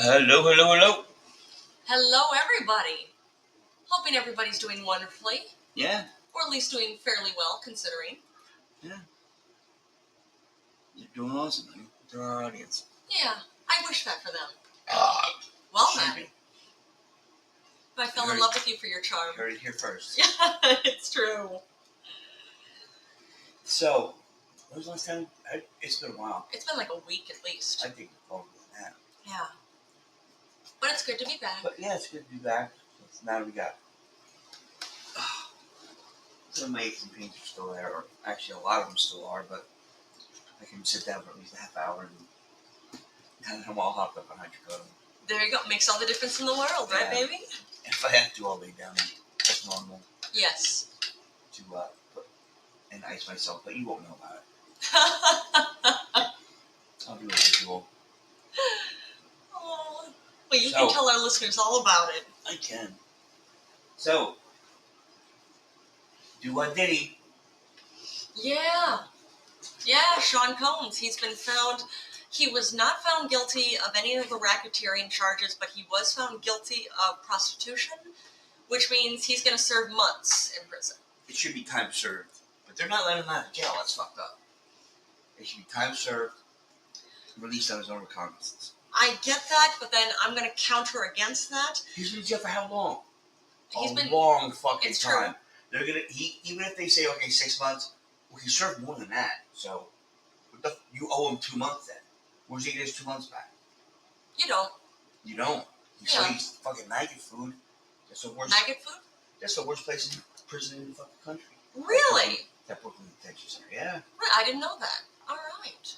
Hello, hello, hello. Hello, everybody. Hoping everybody's doing wonderfully. Yeah. Or at least doing fairly well, considering. Yeah. You're doing awesome, honey. To our audience. Yeah, I wish that for them. Well then. I fell in love with you for your charm. You heard it here first. Yeah, it's true. So, when was the last time? It's been a while. It's been like a week at least. I think longer than that. Yeah. But it's good to be back. But yeah, it's good to be back. Now we got some aches and pains are still there. Or actually, a lot of them still are, but I can sit down for at least a half hour and I'm all hopped up on hydrocodone. There you go. Makes all the difference in the world, right, baby? If I have to, I'll lay down. That's normal. Yes. To put and ice myself, but you won't know about it. I'll do a visual. Oh, well, you can tell our listeners all about it. I can. So, do Diddy. Yeah. Yeah, Sean Combs. He's been found. He was not found guilty of any of the racketeering charges, but he was found guilty of prostitution, which means he's going to serve months in prison. It should be time served, but they're not letting him out of jail. That's fucked up. It should be time served, released on his own recognizance. I get that, but then I'm going to counter against that. He's been in jail for how long? He's been long fucking it's time. True. They're gonna. Even if they say 6 months, well, he served more than that. So, you owe him 2 months then. Where's he get his 2 months back? You don't. You don't. So he's fucking maggot food. That's the worst. Maggot food? That's the worst place in prison in the fucking country. Really? That Brooklyn Detention Center. Yeah. I didn't know that. All right.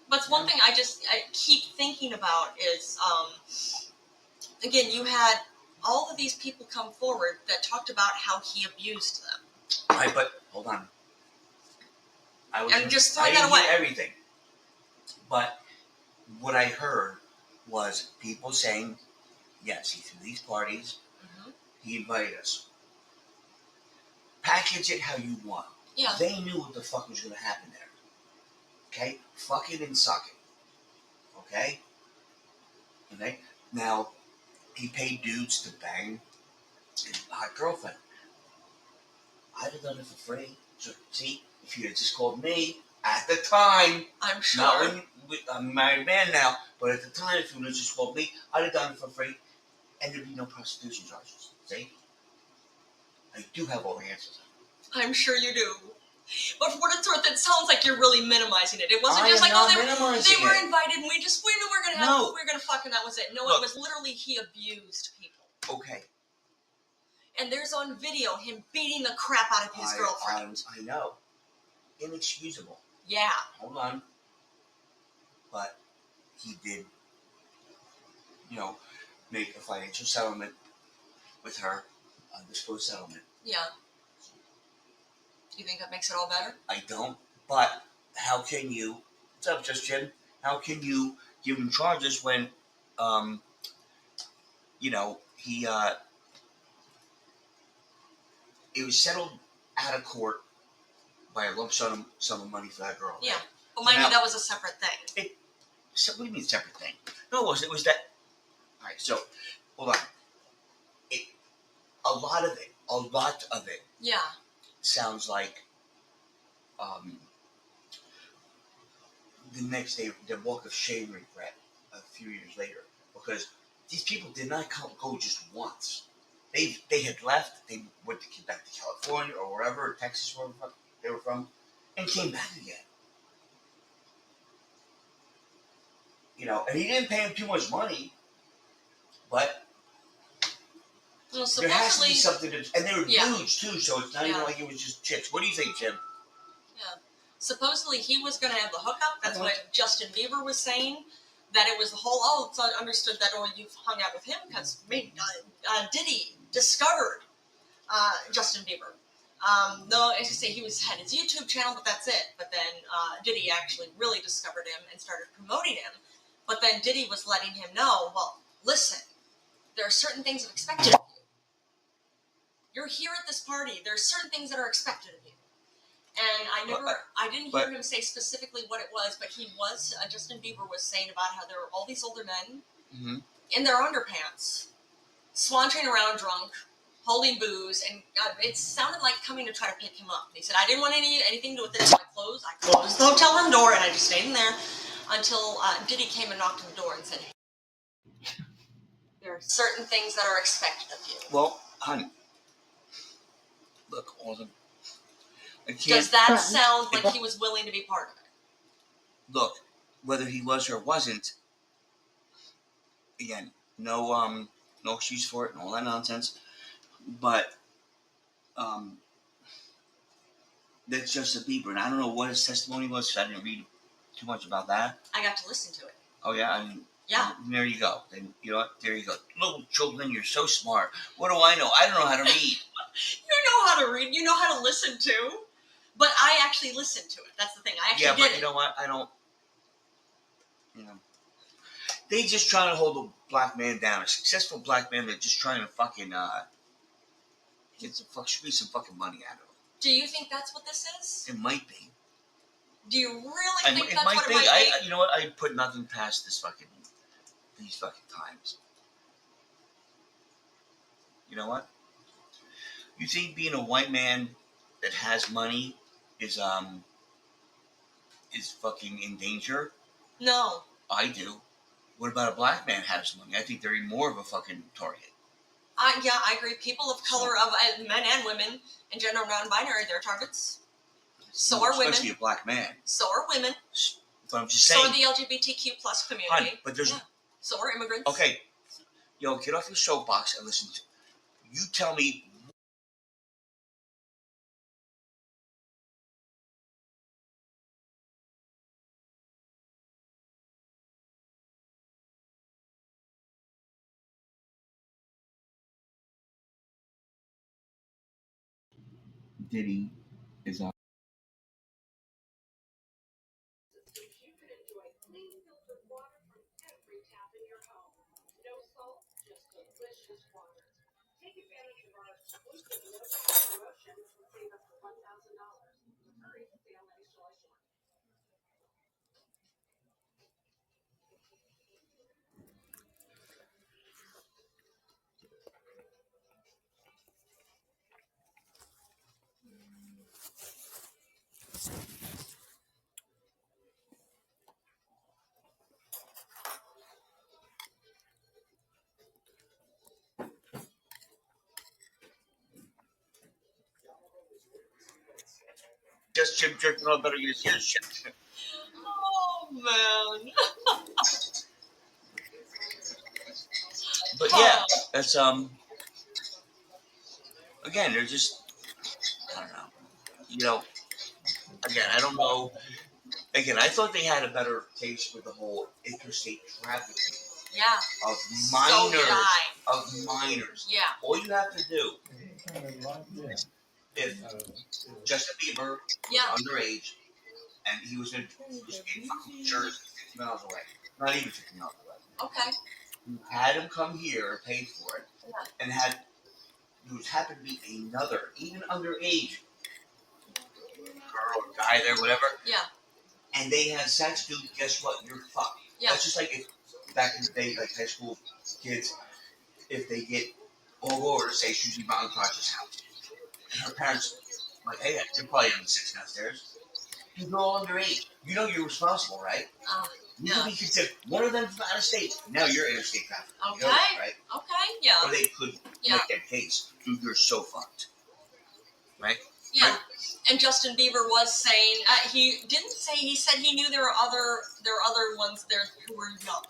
But one thing I keep thinking about is, again, you had all of these people come forward that talked about how he abused them. Right, but hold on. I'm just throwing that away. Everything. But what I heard was people saying, yes, he threw these parties. Mm-hmm. He invited us. Package it how you want. Yeah. They knew what the fuck was going to happen there. Okay? Fuck it and suck it. Okay? Okay? Now, he paid dudes to bang his hot girlfriend. I'd have done it for free. So, see, if you had just called me at the time, I'm sure. Not when I'm a married man now, but at the time, if you would have just called me, I'd have done it for free, and there'd be no prostitution charges. See? I do have all the answers. I'm sure you do. But for what it's worth, it sounds like you're really minimizing it. It wasn't just like, they were invited and we knew we were going to have, we were going to fuck and that was it. No, look, it was literally he abused people. Okay. And there's on video him beating the crap out of his girlfriend. I know. Inexcusable. Yeah. Hold on. But he did, make a financial settlement with her, undisclosed settlement. Yeah. Do you think that makes it all better? I don't. But how can you? What's up, JustJim? How can you give him charges when, he it was settled out of court by a lump sum of money for that girl. Yeah. Well, mind you, that was a separate thing. What do you mean separate thing? No, it wasn't. It was that. All right, so hold on. A lot of it. Yeah. Sounds like the next day, the walk of shame regret a few years later, because these people did not go just once. They had left. They went back to California or wherever, Texas, wherever they were from, and came back again. And he didn't pay him too much money, but there has to be something to. And they were dudes too, so it's not even like it was just chicks. What do you think, Jim? Yeah. Supposedly he was going to have the hookup. That's what Justin Bieber was saying. That it was the whole. It's understood that you've hung out with him because Diddy discovered Justin Bieber. No, as you say, he had his YouTube channel, but that's it. But then Diddy actually really discovered him and started promoting him. But then Diddy was letting him know, well, listen, there are certain things that are expected of you. You're here at this party. There are certain things that are expected of you. And I didn't hear him say specifically what it was, but Justin Bieber was saying about how there were all these older men in their underpants, sauntering around drunk, holding booze, and it sounded like coming to try to pick him up. He said, I didn't want anything to do with it, so I closed the hotel room door, and I just stayed in there until Diddy came and knocked on the door and said, there are certain things that are expected of you. Well, honey, look, all the... Does that sound like he was willing to be part of it? Look, whether he was or wasn't, again, no excuse for it and all that nonsense, but that's Justin Bieber, and I don't know what his testimony was because I didn't read too much about that. I got to listen to it. Oh yeah, yeah. There you go. Then you know what? There you go. Little children, you're so smart. What do I know? I don't know how to read. You know how to read. You know how to listen to. But I actually listened to it. That's the thing. I actually did it. Yeah, but you know what? I don't. You know, they just trying to hold a black man down. A successful black man. They're just trying to fucking squeeze some fucking money out of him. Do you think that's what this is? It might be. Do you really think that's what it might be? You know what? I put nothing past these fucking times. You know what? You think being a white man that has money is fucking in danger? No. I do. What about a black man has money? I think they're even more of a fucking target. Yeah, I agree. People of color, of men and women, and gender non-binary, they're targets. So are women. Especially a black man. So are women. But I'm just saying. So are the LGBTQ plus community. Honey, but there's... Yeah. So are immigrants. Okay. Yo, get off your soapbox and listen to... You tell me... Diddy is on. You can enjoy clean filtered water from every tap in your home. No salt, just delicious water. Take advantage of our exclusive no-tax promotion and save up to $1,000. Hurry, stay on the installation. JustJim jerking off better get his shit. Oh, man. But yeah, that's again, they're just, I don't know. You know, again, I don't know. Again, I thought they had a better case with the whole interstate trafficking. Yeah. Of minors. So did I. Of minors. Yeah. All you have to do, if Justin Bieber was underage and he was in fucking Jersey, 50 miles away, not even 50 miles away. Okay. You had him come here and pay for it, and there happened to be another, even underage girl or guy there, whatever. Yeah. And they had sex, dude. Guess what? You're fucked. Yeah. That's just like if back in the day, like high school kids, if they get all over, say Susie Bonacra's house, and her parents like, hey, you're probably on the 6 downstairs. You go underage. You know you're responsible, right? You could be considered one of them from out of state. Now you're interstate traffic. Okay. You know that, right? Okay. Yeah. Or they could make that case. Dude, you're so fucked. Right? Yeah. Right? And Justin Bieber was saying he didn't say. He said he knew there were other ones there who were young.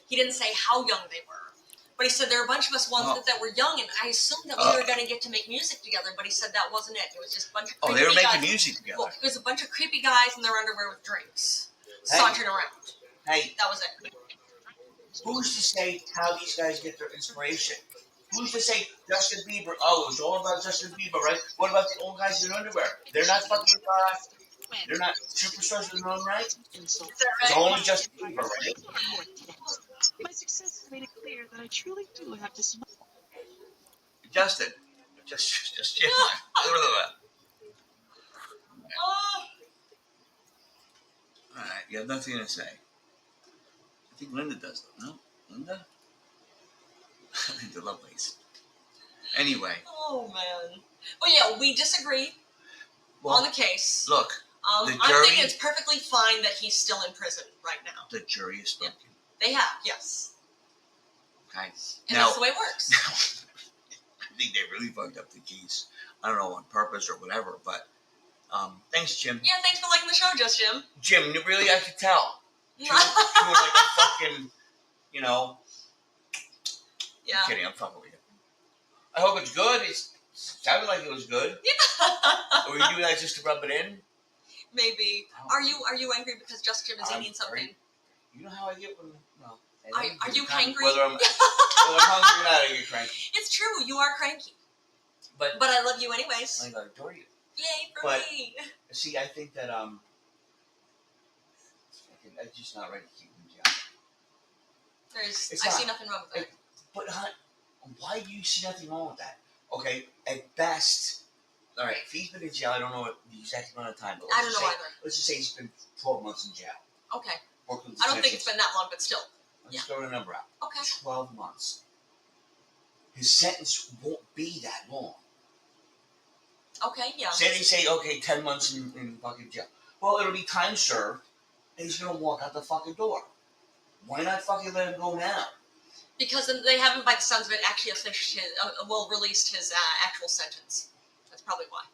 He didn't say how young they were, but he said there were a bunch of us ones that were young, and I assumed that we were going to get to make music together. But he said that wasn't it. It was just a bunch of creepy they were making guys. music together. Well, it was a bunch of creepy guys in their underwear with drinks, sauntering around. Hey, that was it. Who's to say how these guys get their inspiration? Who's to say Justin Bieber? Oh, it's all about Justin Bieber, right? What about the old guys in underwear? They're not fucking, they're not superstars in their own right? It's only Justin Bieber, right? My success has made it clear that I truly do have to smile. Justin. Just Jim. Alright, you have nothing to say. I think Linda does though, no? Linda? The Lovelace. Anyway. Oh man. Well, yeah, we disagree on the case. Look, the I jury, think it's perfectly fine that he's still in prison right now. the jury is spoken. They have, yes. Okay. And Now, that's the way it works. I think they really fucked up the case. I don't know on purpose or whatever, but thanks, Jim. Yeah, thanks for liking the show, JustJim. Jim, really, I could tell. Chewing like a fucking, you know. Yeah. I'm kidding, I'm fucking with you. I hope it's good. It sounded like it was good. Yeah. Or were you doing that just to rub it in? Maybe. Oh. Are you angry because JustJim is eating something? You know how I get when, no. Are you hangry? Whether I'm hungry or not, I get cranky. It's true, you are cranky. But I love you anyways. I adore you. Yay for But- me. See, I think that I'm just not ready to keep him in jail. I see nothing wrong with that. But why do you see nothing wrong with that? Okay, at best, all right. If he's been in jail, I don't know what the exact amount of time. But I don't know either. Let's just say he's been 12 months in jail. Okay. Working I don't think it's been that long, but still. Let's throw the number out. Okay. 12 months. His sentence won't be that long. Okay, yeah. Say they say, okay, 10 months in fucking jail. Well, it'll be time served, and he's gonna walk out the fucking door. Why not fucking let him go now? Because they haven't, by the sounds of it, actually finished his, released his actual sentence. That's probably why.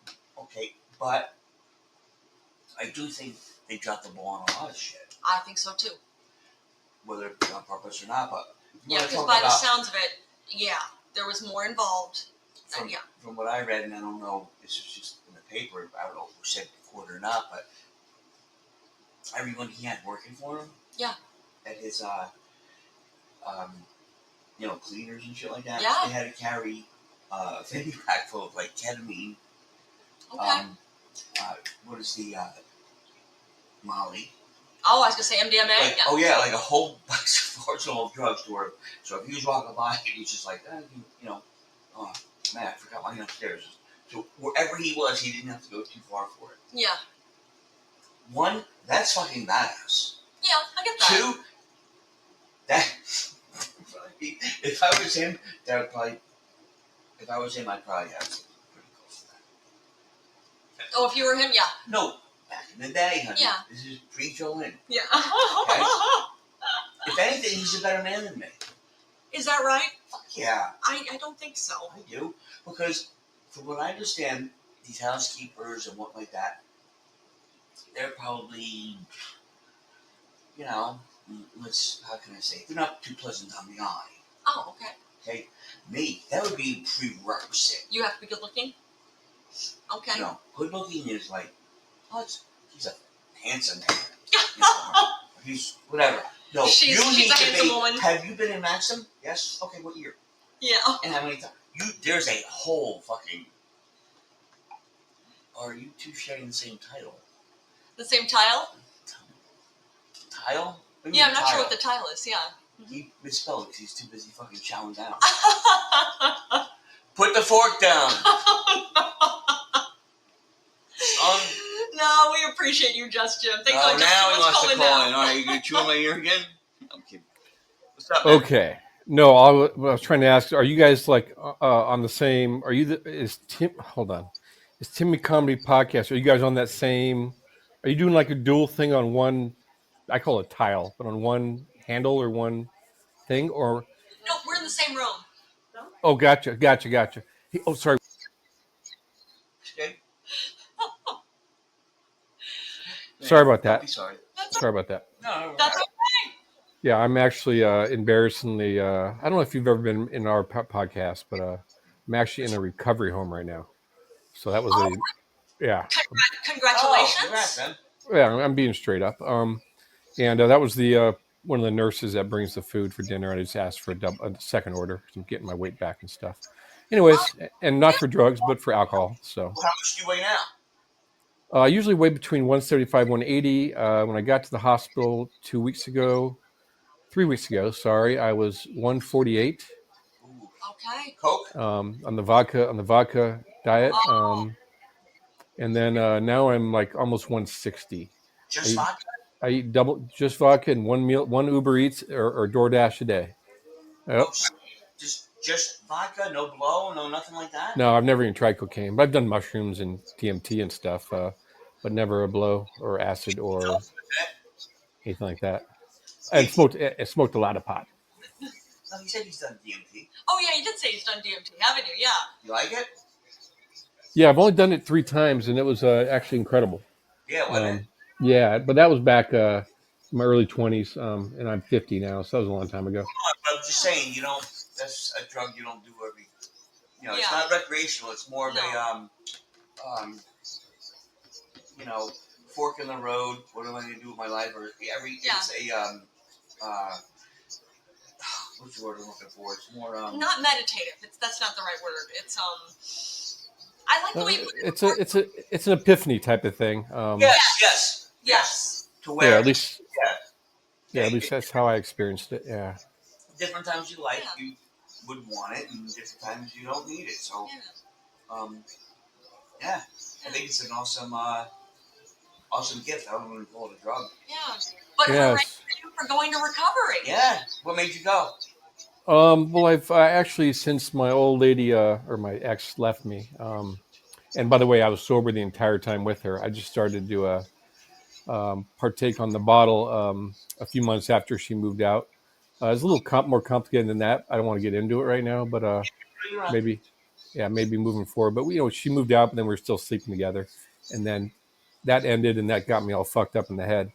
Okay, but I do think they dropped the ball on a lot of shit. I think so too. Whether it's on purpose or not, but Yeah, because by the sounds of it, yeah, there was more involved. From what I read, and I don't know, this was just in the paper, I don't know who said before or not, but everyone he had working for him, at his, cleaners and shit like that, they had to carry a fanny pack full of like ketamine. Okay. What is the Molly? Oh, I was gonna say MDMA. Like a whole box of drugs to her. So if he was walking by, he was just like, oh man, I forgot my upstairs. So wherever he was, he didn't have to go too far for it. Yeah. One, that's fucking badass. Yeah, I get that. 2, that if I was him, I'd probably have something pretty close to that. Oh, if you were him, yeah. No, back in the day, honey. Yeah. This is pre-Jolene. Yeah. Okay? If anything, he's a better man than me. Is that right? Fuck yeah. I don't think so. I do. Because from what I understand, these housekeepers and what like that, they're probably, how can I say, they're not too pleasant on the eye. Oh, okay. Okay? Me, that would be a prerequisite. You have to be good looking? Okay. Good looking is like, he's a handsome man. He's whatever. No, she's a handsome woman. Have you been in Maxim? Yes? Okay, what year? Yeah. And how many times? There's a whole fucking... Are you two sharing the same title? The same tile? Tile? Yeah, I'm not sure what the tile is, yeah. He misspelled it because he's too busy fucking chowing down. Put the fork down! No, we appreciate you, JustJim. Thanks so much. Now he wants to call in. All right, you going to chew on my ear again? I'm kidding. What's up, man? Okay. No, I was trying to ask, are you guys like on the same, hold on. Is Timmy Comedy Podcast, are you guys on that same, are you doing like a dual thing on one, I call it tile, but on one handle or one thing, or? No, we're in the same room. No? Oh, gotcha. Sorry. Okay. Sorry about that. Sorry. Sorry about that. No, that's okay. Yeah, I'm actually embarrassingly, I don't know if you've ever been in our podcast, but I'm actually in a recovery home right now. So that was Congratulations. Oh, congrats, man. Yeah, I'm being straight up. And that was the one of the nurses that brings the food for dinner. I just asked for a second order because I'm getting my weight back and stuff. Anyways, and not for drugs, but for alcohol. So. Well, how much do you weigh now? I usually weigh between 175, 180. When I got to the hospital 3 weeks ago, I was 148. Okay. Coke? On the vodka diet. And then now I'm like almost 160. Just vodka? I eat just vodka and one Uber Eats or DoorDash a day. Yep. Just Just vodka, no blow, no nothing like that? No, I've never even tried cocaine, but I've done mushrooms and DMT and stuff, but never a blow or acid or anything like that. I smoked a lot of pot. No, he said he's done DMT. Oh yeah, you did say he's done DMT, haven't you? Yeah. You like it? Yeah, I've only done it 3 times, and it was actually incredible. Yeah, wasn't it? Yeah, but that was back in my early 20s, and I'm 50 now, so that was a long time ago. But I'm just saying, that's a drug you don't do every. It's Yeah. not recreational. It's more of No. fork in the road. What am I going to do with my life? Or Yeah. it's a what's the word I'm looking for? It's more Not meditative. That's not the right word. It's I like the way It's an epiphany type of thing. yes. To where Yeah, at least yeah, at least that's how I experienced it. Yeah. different times you like Yeah. you would want it, and different times you don't need it. So Yeah. I think it's an awesome gift. I don't want to call it a drug. Yeah. But Yes. hooray for you for going to recovery. Yeah. What made you go? Well, I've actually, since my old lady or my ex left me, and by the way, I was sober the entire time with her. I just started to partake on the bottle a few months after she moved out. It's a little more complicated than that. I don't want to get into it right now, but maybe moving forward. But she moved out, but then we were still sleeping together, and then that ended, and that got me all fucked up in the head.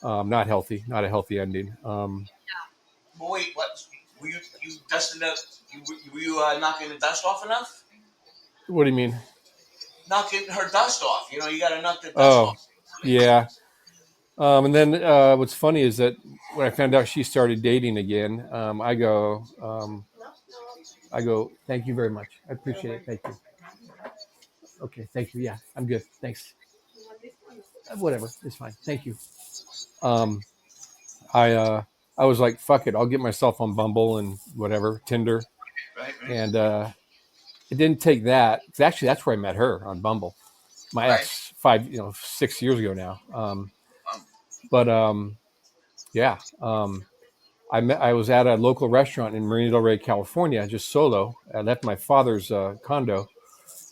Not healthy, not a healthy ending. But wait, what? Were you dusting up? Were you knocking the dust off enough? What do you mean? Knocking her dust off. You got to knock the dust Oh, off. yeah. And then what's funny is that when I found out she started dating again, I go, thank you very much. I appreciate it. Thank you. Okay, thank you. Yeah, I'm good. Thanks. Whatever, it's fine. Thank you. Um, I was like, fuck it, I'll get myself on Bumble and whatever, Tinder, Right. and it didn't take that. Actually, that's where I met her, on Bumble. My ex, 6 years ago now. Yeah. I was at a local restaurant in Marina Del Rey, California, just solo. I left my father's condo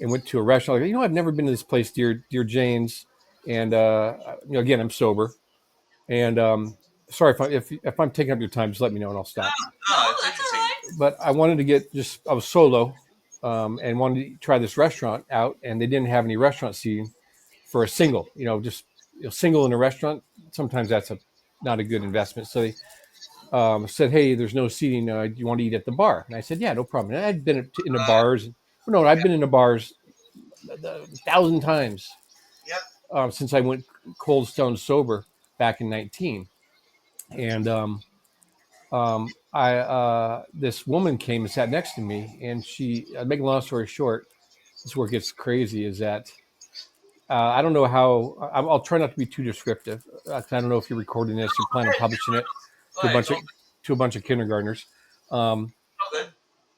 and went to a restaurant. Like, I've never been to this place, dear Jane's, and again, I'm sober. And sorry if I'm taking up your time, just let me know and I'll stop. No, that's all right. But I wanted to I was solo, and wanted to try this restaurant out, and they didn't have any restaurant seating for a single. Just single in a restaurant. Sometimes that's not a good investment. So they said, "Hey, there's no seating. Do you want to eat at the bar?" And I said, "Yeah, no problem." And I'd been in the bars. No, I've been in the bars 1,000 times. Yep. Since I went cold stone sober back in 19, and this woman came and sat next to me, and she. Make a long story short, this is where it gets crazy. Is that I don't know how. I'll try not to be too descriptive. I don't know if you're recording this. You're planning on publishing it to a bunch of kindergartners. Okay.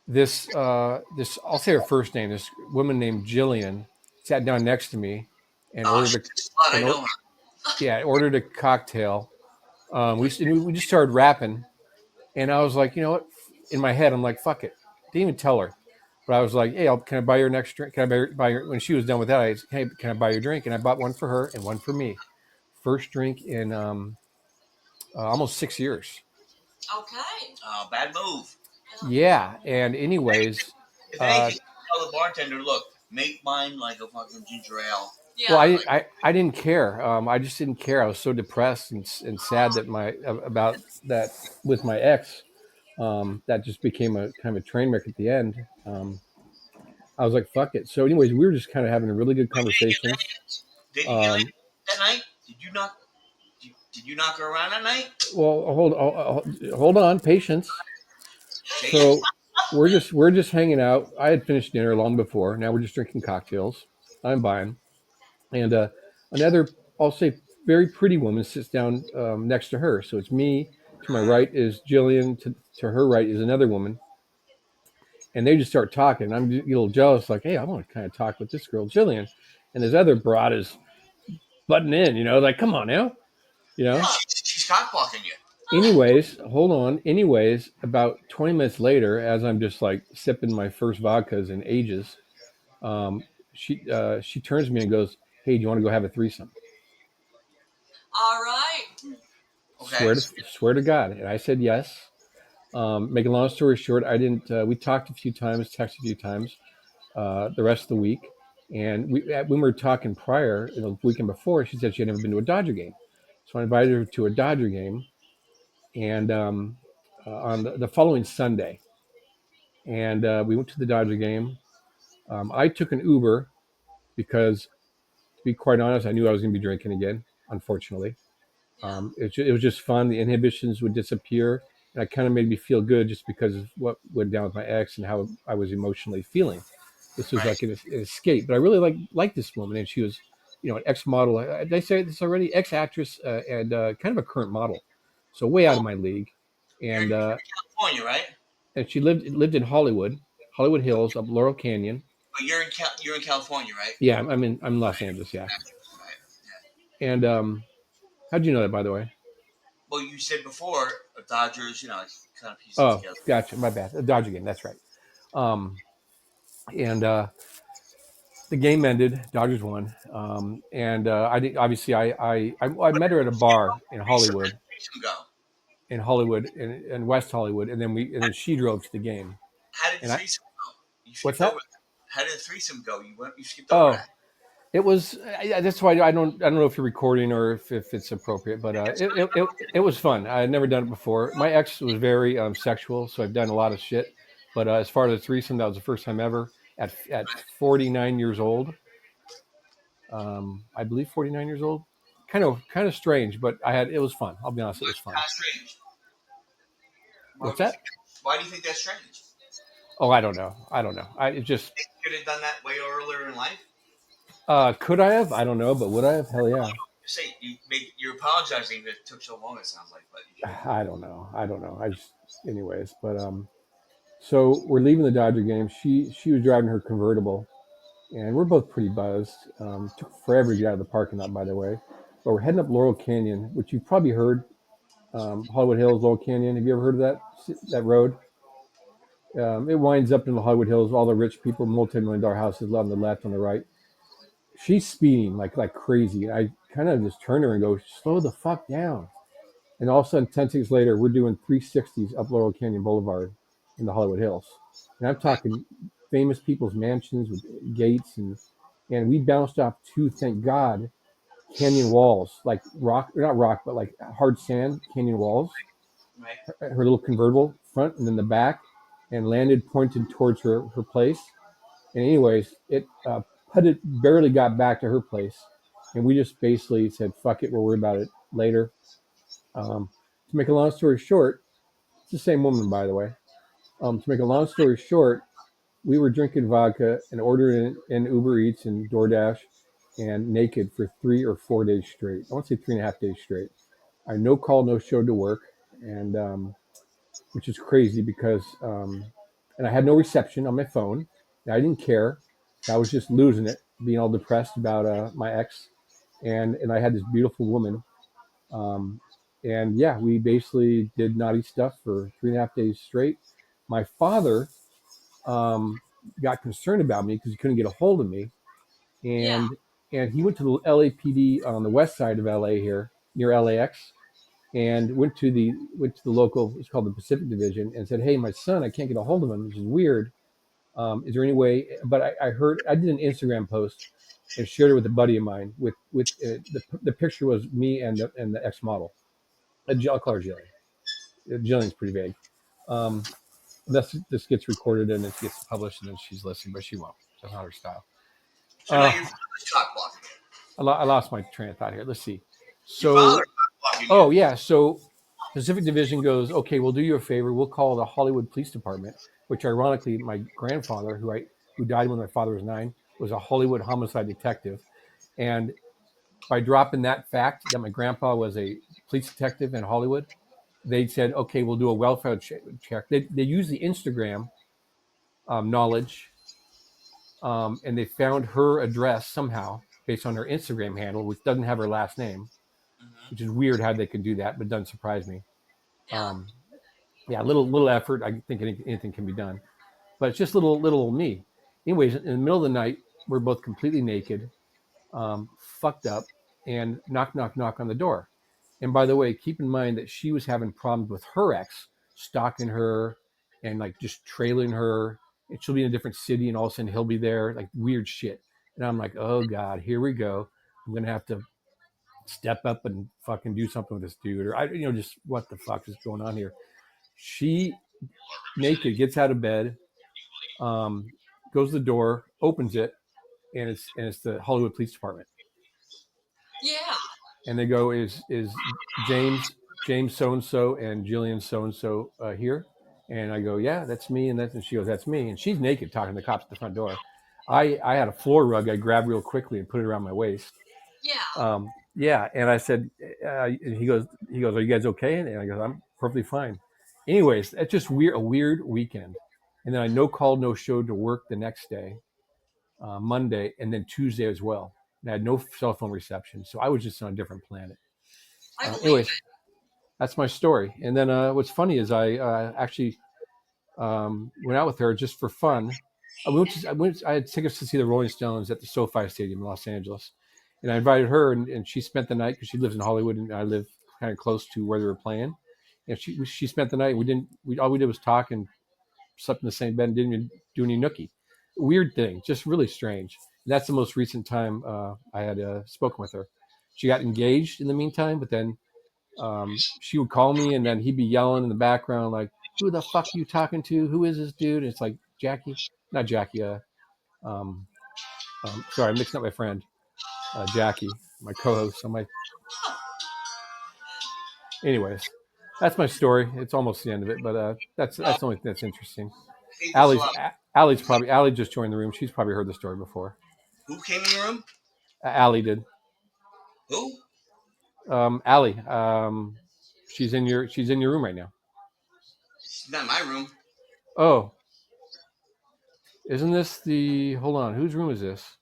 This I'll say her first name. This woman named Jillian sat down next to me and ordered a cocktail. We just started rapping, and I was like, you know what? In my head, I'm like, fuck it. Didn't even tell her, but I was like, hey, can I buy your next drink? Can I buy your? When she was done with that, I said, hey, can I buy your drink? And I bought one for her and one for me. First drink in almost 6 years. Okay. Bad move. Yeah, and anyways, If anything, tell the bartender, look, make mine like a fucking ginger ale. Yeah. well, I didn't care. I just didn't care. I was so depressed and sad that about that with my ex. That just became a kind of a train wreck at the end. I was like, fuck it. So, anyways, we were just kind of having a really good conversation. Did you get laid that night? Did you knock her around that night? Well, hold on, patience. So we're just hanging out. I had finished dinner long before. Now we're just drinking cocktails. I'm buying, and another, I'll say, very pretty woman sits down next to her. So it's me. To my right is Jillian. To her right is another woman, and they just start talking. I'm a little jealous, like, hey, I want to kind of talk with this girl, Jillian, and this other broad is butting in. Like, come on now, She's cockblocking you. Anyways, hold on. Anyways, about 20 minutes later, as I'm just like sipping my first vodkas in ages, um, she turns to me and goes, "Hey, do you want to go have a threesome?" All right. Okay. Swear to God, and I said yes. Make a long story short, I didn't. We talked a few times, texted a few times. The rest of the week, and when we were talking prior, the weekend before, she said she had never been to a Dodger game, so I invited her to a Dodger game, and on the following Sunday, and we went to the Dodger game. I took an Uber because, to be quite honest, I knew I was going to be drinking again. Unfortunately, Yeah. it was just fun. The inhibitions would disappear, and it kind of made me feel good just because of what went down with my ex and how I was emotionally feeling. This was Right. like an escape, but I really like this woman, and she was, an ex model. Did I say this already? Ex actress and kind of a current model, so way out Well, of my league. you're in And California, right? she lived in Hollywood Hills, up Laurel Canyon. But you're in California, right? Yeah, I'm in Los Angeles. Yeah, Right. Yeah. and how'd you know that, by the way? Well, you said before Dodgers, kind of piece it Oh, together. gotcha. My bad. A Dodger game. That's right. Um, and the game ended. Dodgers won. And I did, obviously I met her at a bar in Threesome, Hollywood, threesome go. in West Hollywood, and then she drove to the game. How did the And I threesome go? You what's skipped over that? that. How did the threesome go? You skipped over Oh, that. it was. That's why I don't know if you're recording or if it's appropriate, but it was fun. I had never done it before. My ex was very sexual, so I've done a lot of shit. But as far as the threesome, that was the first time ever. At 49 years old, I believe 49 years old. Kind of strange, but it was fun. I'll be honest, it was fun. Kind of strange. Why What's do you that? think? Why do you think that's strange? Oh, I don't know. I don't know. I it just They could have done that way earlier in life. could I have? I don't know, but would I have? Hell yeah. Say you're apologizing that it took so long. It sounds like, but you should. I don't know. I don't know. I just, anyways. But so we're leaving the Dodger game. She was driving her convertible, and we're both pretty buzzed. Took forever to get out of the parking lot, by the way. But we're heading up Laurel Canyon, which you've probably heard. Hollywood Hills, Laurel Canyon. Have you ever heard of that road? It winds up in the Hollywood Hills. All the rich people, multi-million-dollar houses on the left, on the right. She's speeding like crazy. I kind of just turn her and go, slow the fuck down. And all of a sudden, 10 seconds later, we're doing 360s up Laurel Canyon Boulevard in the Hollywood Hills. And I'm Right. talking famous people's mansions with gates, and we bounced off two, thank God, canyon walls, like rock, not rock, but like hard sand canyon walls. Right. Her little convertible front and then the back, and landed pointed towards her place. And anyways, it putted barely got back to her place, and we just basically said, "Fuck it, we'll worry about it later." To make a long story short, it's the same woman, by the way. To make a long story short, we were drinking vodka and ordering in Uber Eats and DoorDash and naked for 3 or 4 days straight. I want to say 3.5 days straight. I no call, no show to work, and which is crazy because, and I had no reception on my phone. And I didn't care. I was just losing it, being all depressed about my ex, and I had this beautiful woman. Um, and yeah, we basically did naughty stuff for 3.5 days straight. My father um, got concerned about me because he couldn't get a hold of me, Yeah. and he went to the LAPD on the west side of LA here near LAX, and went to the local. It's called the Pacific Division, and said, "Hey, my son, I can't get a hold of him, which is weird. Is there any way?" But I heard I did an Instagram post and shared it with a buddy of mine. The picture was me and the ex model. I'll call her Jillian. Jillian's pretty vague. Um, this gets recorded and it gets published, and then she's listening, but she won't. That's not her style. So now Uh, your father's cock blocking you. I lost my train of thought here. Let's see. Your father So, cock blocking you. oh yeah, so Pacific Division goes, okay, we'll do you a favor. We'll call the Hollywood Police Department, which ironically, my grandfather, who died when my father was 9, was a Hollywood homicide detective, and by dropping that fact that my grandpa was a police detective in Hollywood, they said, okay, we'll do a welfare check. They use the Instagram knowledge, and they found her address somehow based on her Instagram handle, which doesn't have her last name, Mm-hmm. which is weird how they could do that, but doesn't surprise me. Yeah. Yeah, little effort. I think anything can be done, but it's just little me. Anyways, in the middle of the night, we're both completely naked, fucked up, and knock on the door. And by the way, keep in mind that she was having problems with her ex, stalking her and like just trailing her. And she'll be in a different city, and all of a sudden he'll be there, like weird shit. And I'm like, oh god, here we go. I'm gonna have to step up and fucking do something with this dude, or just what the fuck is going on here? She naked gets out of bed, goes to the door, opens it, and it's the Hollywood Police Department. Yeah. And they go, is James so and so and Jillian so and so here? And I go, yeah, that's me. And she goes, that's me. And she's naked talking to the cops at the front door. I had a floor rug I grabbed real quickly and put it around my waist. Yeah. Yeah. And I said, and he goes, are you guys okay? And I go, I'm perfectly fine. Anyways, that's just a weird weekend. And then I no call, no show to work the next day, Monday, and then Tuesday as well. And I had no cell phone reception, so I was just on a different planet. I believe Anyways, it. that's my story. And then what's funny is I actually went out with her just for fun. I had tickets to see the Rolling Stones at the SoFi Stadium in Los Angeles, and I invited her, and she spent the night because she lives in Hollywood, and I live kind of close to where they were playing. And she spent the night. All we did was talk and slept in the same bed and didn't even do any nookie. Weird thing, just really strange. And that's the most recent time I had spoken with her. She got engaged in the meantime, but then she would call me, and then he'd be yelling in the background like, "Who the fuck are you talking to? Who is this dude?" And it's like not Jackie. Sorry, I'm mixing up my friend Jackie, my co-host. Anyways, that's my story. It's almost the end of it, but that's the only thing that's interesting. Allie just joined the room. She's probably heard the story before. Who came in the room? Allie did. Who? Allie. She's in your room right now. It's not my room. Oh, isn't this the? Hold on, whose room is this?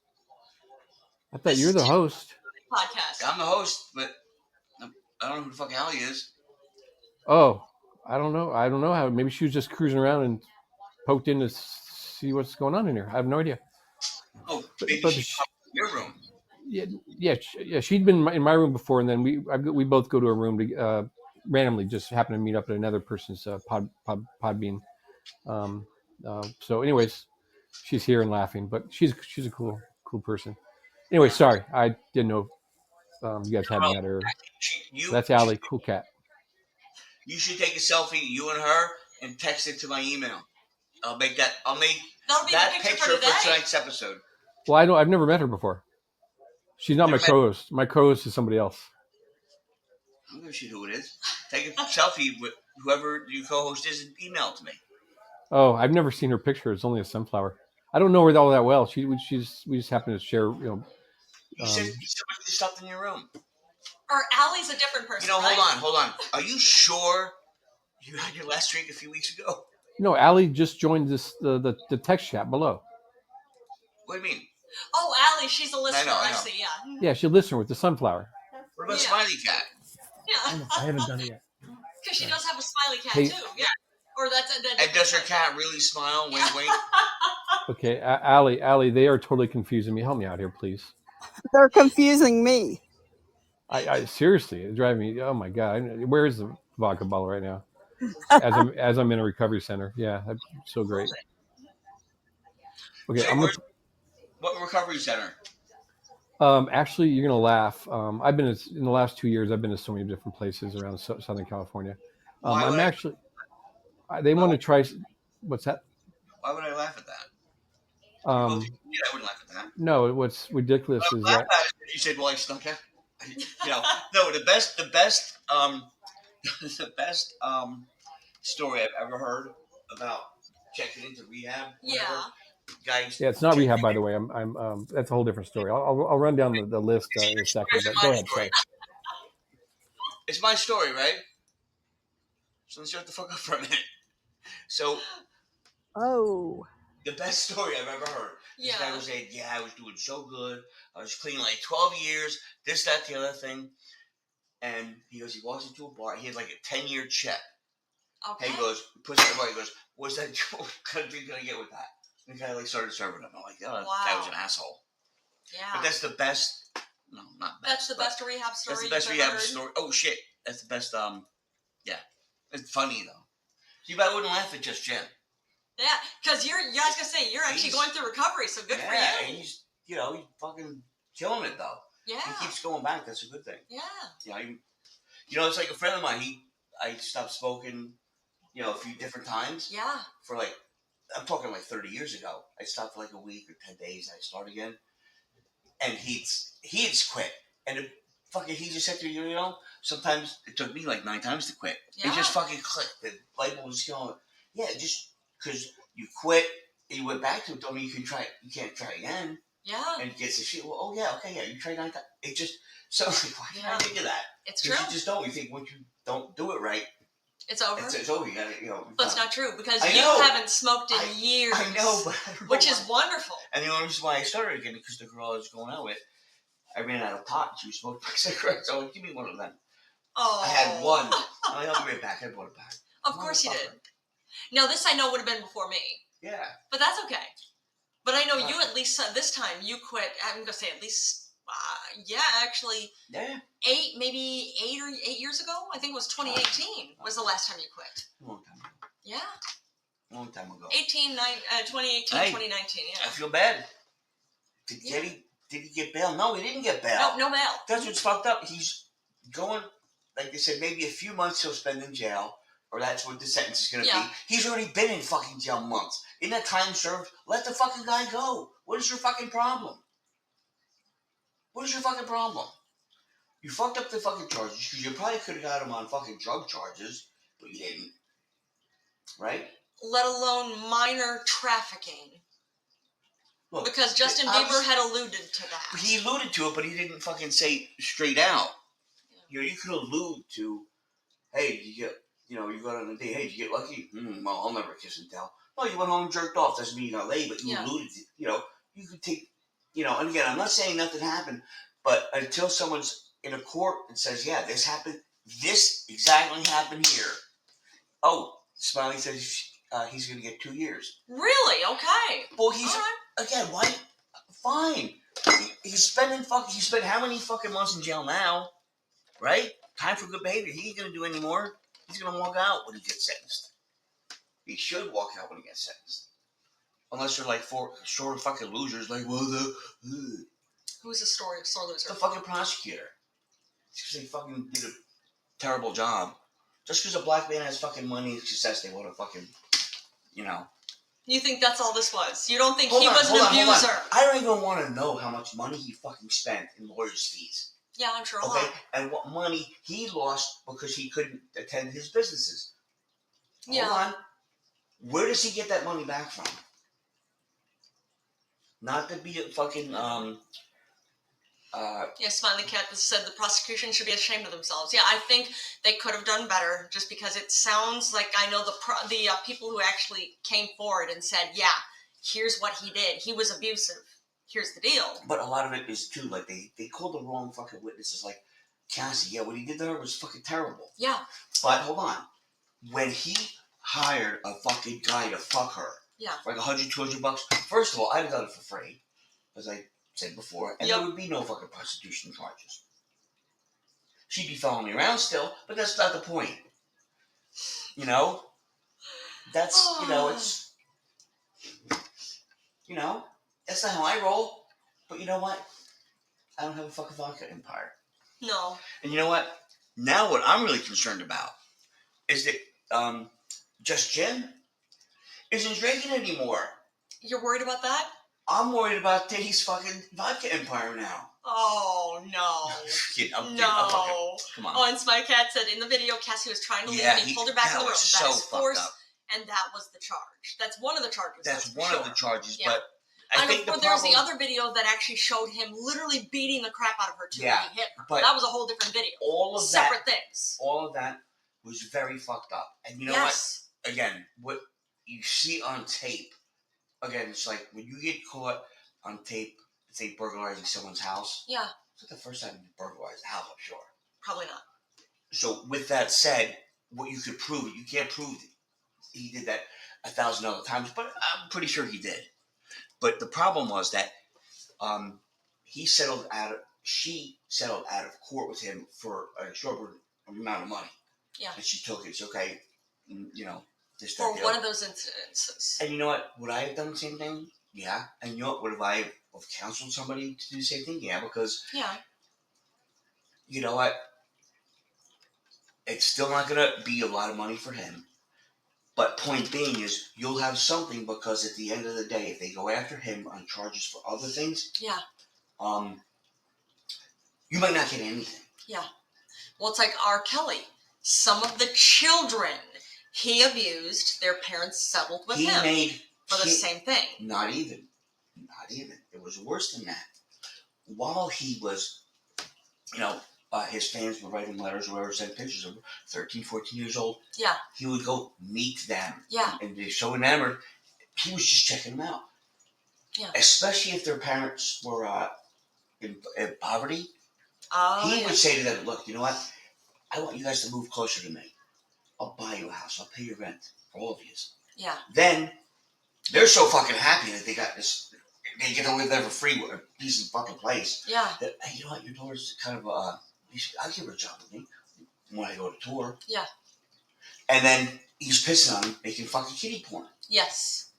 I thought you're the host. Podcast. I'm the host, but I don't know who the fuck Allie is. Oh, I don't know how. Maybe she was just cruising around and poked in to see what's going on in here. I have no idea. Oh, maybe But she's in your room. Yeah. She'd been in my room before, and then we both go to a room to randomly just happen to meet up at another person's Podbean. So, anyways, she's here and laughing, but she's a cool person. Anyway, sorry, I didn't know you guys hadn't met her. So that's Allie, cool cat. You should take a selfie, you and her, and text it to my email. I'll make that picture for tonight's episode. Well, I've never met her before. She's not my co-host. My co-host is somebody else. I don't give a shit who it is. Take a selfie with whoever your co-host is and email it to me. Oh, I've never seen her picture. It's only a sunflower. I don't know her all that well. We just happen to share. You said somebody stopped in your room. Or Allie's a different person. Hold on. Are you sure you had your last drink a few weeks ago? No, Allie just joined the text chat below. What do you mean? Oh, Allie, she's a listener. I see. Yeah. Yeah, she's a listener with the sunflower. What about Smiley Cat? Yeah. I haven't done it yet. Because she does have a smiley cat too. Yeah. Or that's and does her cat really smile? Wink, wink. Okay, Allie, they are totally confusing me. Help me out here, please. They're confusing me. I seriously, it's driving me. Oh my god, where is the vodka bottle right now? As I'm in a recovery center. Yeah, that's so great. Okay, what recovery center? Actually, you're gonna laugh. I've been in the last 2 years. I've been to so many different places around Southern California. I'm actually. They want to try. What's that? Why would I laugh at that? I wouldn't laugh at that. No, what's ridiculous is that you said, "Well, I snuck out." No, the best story I've ever heard about checking into rehab. Yeah. Guys. Yeah, it's not rehab, by the way. I'm that's a whole different story. I'll run down the list in a second. But go ahead, sorry. It's my story, right? So let's shut the fuck up for a minute. So. Oh. The best story I've ever heard. Yeah. This guy was saying, "Yeah, I was doing so good. I was clean like 12 years. This, that, the other thing." And he goes, he walks into a bar. He had like a 10-year check. Okay. He goes, puts it away. He goes, "What's that kind of drink gonna get with that?" And the guy like started serving him. I'm like, "Oh, that guy was an asshole." Yeah. But that's the best. No, not best. That's the best rehab story. That's the best you've rehab ever heard. story. Oh shit, that's the best. Yeah, it's funny though. See, but I wouldn't laugh at JustJim. Yeah, because I was gonna say you're actually going through recovery, so good for you. Yeah, and he's fucking killing it though. Yeah. He keeps going back. That's a good thing. Yeah. It's like a friend of mine. I stopped smoking, a few different times. Yeah. For like, I'm talking like 30 years ago. I stopped for like a week or 10 days. I start again, and he'd quit, and he just said to me, sometimes it took me like 9 times to quit. Yeah. It just fucking clicked. The light bulb was going. Yeah, just because you quit and you went back to it, don't mean you can't try again. Yeah. And gets the shit. Well, oh yeah, okay, yeah, you tried 9 times. It just so like, why did I think of that? It's true. You just don't. You think once you don't do it right, it's over. It's over. You got to, But it's not true because I you know. haven't smoked in years. I know, but I don't know which is why. wonderful. And the only reason why I started again is because the girl I was going out with, I ran out of pot. And she was smoking cigarettes. So I went, give me one of them. Oh. I had one. I'll be right back. I brought it back. Of course you did. Now this I know would have been before me. Yeah. But that's okay. But I know you at least this time you quit. I'm gonna say at least. Actually. Yeah. 8 years ago. I think it was 2018 was the last time you quit. A long time ago. Yeah. A long time ago. 2018, 2019. Yeah. I feel bad. Did he get bail? No, he didn't get bail. No bail. That's what's fucked up. He's going, like they said, maybe a few months he'll spend in jail, or that's what the sentence is going to be. He's already been in fucking jail months. In that time served, let the fucking guy go. What is your fucking problem? What is your fucking problem? You fucked up the fucking charges because you probably could have got him on fucking drug charges, but you didn't. Right? Let alone minor trafficking. Look, because Justin Bieber had alluded to that. He alluded to it, but he didn't fucking say straight out. Yeah. You could allude to, hey, did you get, you got on a date, hey, did you get lucky? Well, I'll never kiss and tell. No, you went home and jerked off. Doesn't mean you got laid, but you alluded to, you could take, and again, I'm not saying nothing happened, but until someone's in a court and says, yeah, this happened, this exactly happened here. Oh, Smiley says he's going to get 2 years. Really? Okay. Well, he's, again, why? Fine. He spent how many fucking months in jail now? Right? Time for good behavior. He ain't going to do any more. He's going to walk out when he gets sentenced. He should walk out when he gets sentenced. Unless they're like four short fucking losers, like, well, who's the sore loser? The fucking prosecutor. Just because they fucking did a terrible job. Just because a black man has fucking money and success, they want to fucking, You think that's all this was? You don't think he was an abuser? I don't even want to know how much money he fucking spent in lawyers' fees. Yeah, I'm sure a lot. And what money he lost because he couldn't attend his businesses. Yeah. Hold on. Where does he get that money back from? Not to be a fucking, Smiley Cat said the prosecution should be ashamed of themselves. Yeah, I think they could have done better just because it sounds like I know the people who actually came forward and said, yeah, here's what he did. He was abusive. Here's the deal. But a lot of it is, too, like, they called the wrong fucking witnesses. Like, Cassie, what he did to her was fucking terrible. Yeah. But, hold on. When he hired a fucking guy to fuck her, for like $100, $200, first of all, I'd have done it for free, as I said before, and there would be no fucking prostitution charges. She'd be following me around still, but that's not the point. That's, it's, that's not how I roll. But you know what? I don't have a fucking vodka empire. No. And you know what? Now what I'm really concerned about is that JustJim isn't drinking anymore. You're worried about that? I'm worried about Diddy's fucking vodka empire now. Oh, no. No. Come on. Oh, and Smiley Cat said in the video, Cassie was trying to leave and he pulled her back in the room. That is force, and that was the charge. That's one of the charges. That's one of the charges, but I think there was the other video that actually showed him literally beating the crap out of her too. Yeah, he hit her. But that was a whole different video. All of separate things. All of that was very fucked up. And you know what? Again, what you see on tape, again, it's like when you get caught on tape, say burglarizing someone's house. Yeah. It's not the first time you burglarized a house, I'm sure. Probably not. So with that said, what you could prove it. You can't prove it. He did that 1,000 other times, but I'm pretty sure he did. But the problem was that she settled out of court with him for an exorbitant amount of money. Yeah. And she took it. It's okay, this For that, one of those incidences. And you know what? Would I have done the same thing? Yeah. And you know what? Would have I have counseled somebody to do the same thing? Yeah, because you know what? It's still not going to be a lot of money for him. But point being is, you'll have something, because at the end of the day, if they go after him on charges for other things, you might not get anything. Yeah. Well, it's like R. Kelly. Some of the children he abused, their parents settled with him for the same thing. Not even. It was worse than that. While he was, his fans were writing letters or whatever, sent pictures of 13, 14 years old. Yeah. He would go meet them. Yeah. And they're so enamored, he was just checking them out. Yeah. Especially if their parents were in poverty. He would say to them, look, you know what? I want you guys to move closer to me. I'll buy you a house. I'll pay your rent for all of you. Yeah. Then they're so fucking happy that they got this. They get to live there for free with a decent fucking place. Yeah. That, hey, you know what? Your daughter's kind of I'll give her a job with me when I go to tour. Yeah. And then he's pissing on him, making fucking kiddie porn. Yes.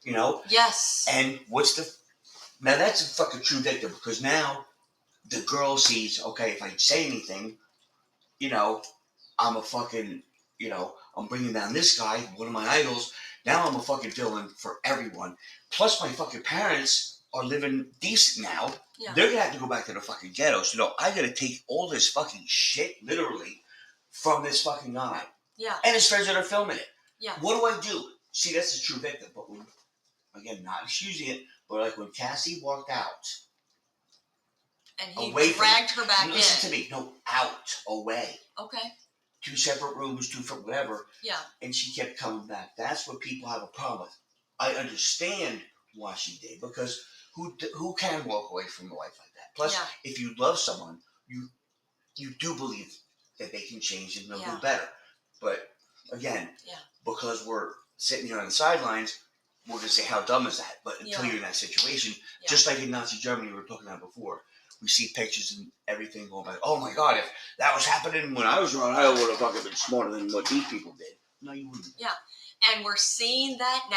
Yes. And now that's a fucking true victim, because now the girl sees, okay, if I say anything, I'm a fucking, I'm bringing down this guy, one of my idols. Now I'm a fucking villain for everyone. Plus my fucking parents are living decent now. Yeah. They're going to have to go back to the fucking ghetto. So I got to take all this fucking shit, literally, from this fucking guy. Yeah. And his friends that are filming it. Yeah. What do I do? See, that's a true victim. But again, not excusing it, but like when Cassie walked out. And he dragged her back in. Listen to me. No, out. Away. Okay. 2 separate rooms, 2 for whatever. Yeah. And she kept coming back. That's what people have a problem with. I understand why she did, because who can walk away from a life like that? Plus, if you love someone, you do believe that they can change and they'll do better. But again, because we're sitting here on the sidelines, we're going to say, how dumb is that? But until you're in that situation, just like in Nazi Germany we were talking about before, we see pictures and everything going back. Oh my God, if that was happening when I was around, I would have fucking been smarter than what these people did. No, you wouldn't. Yeah. And we're seeing that now.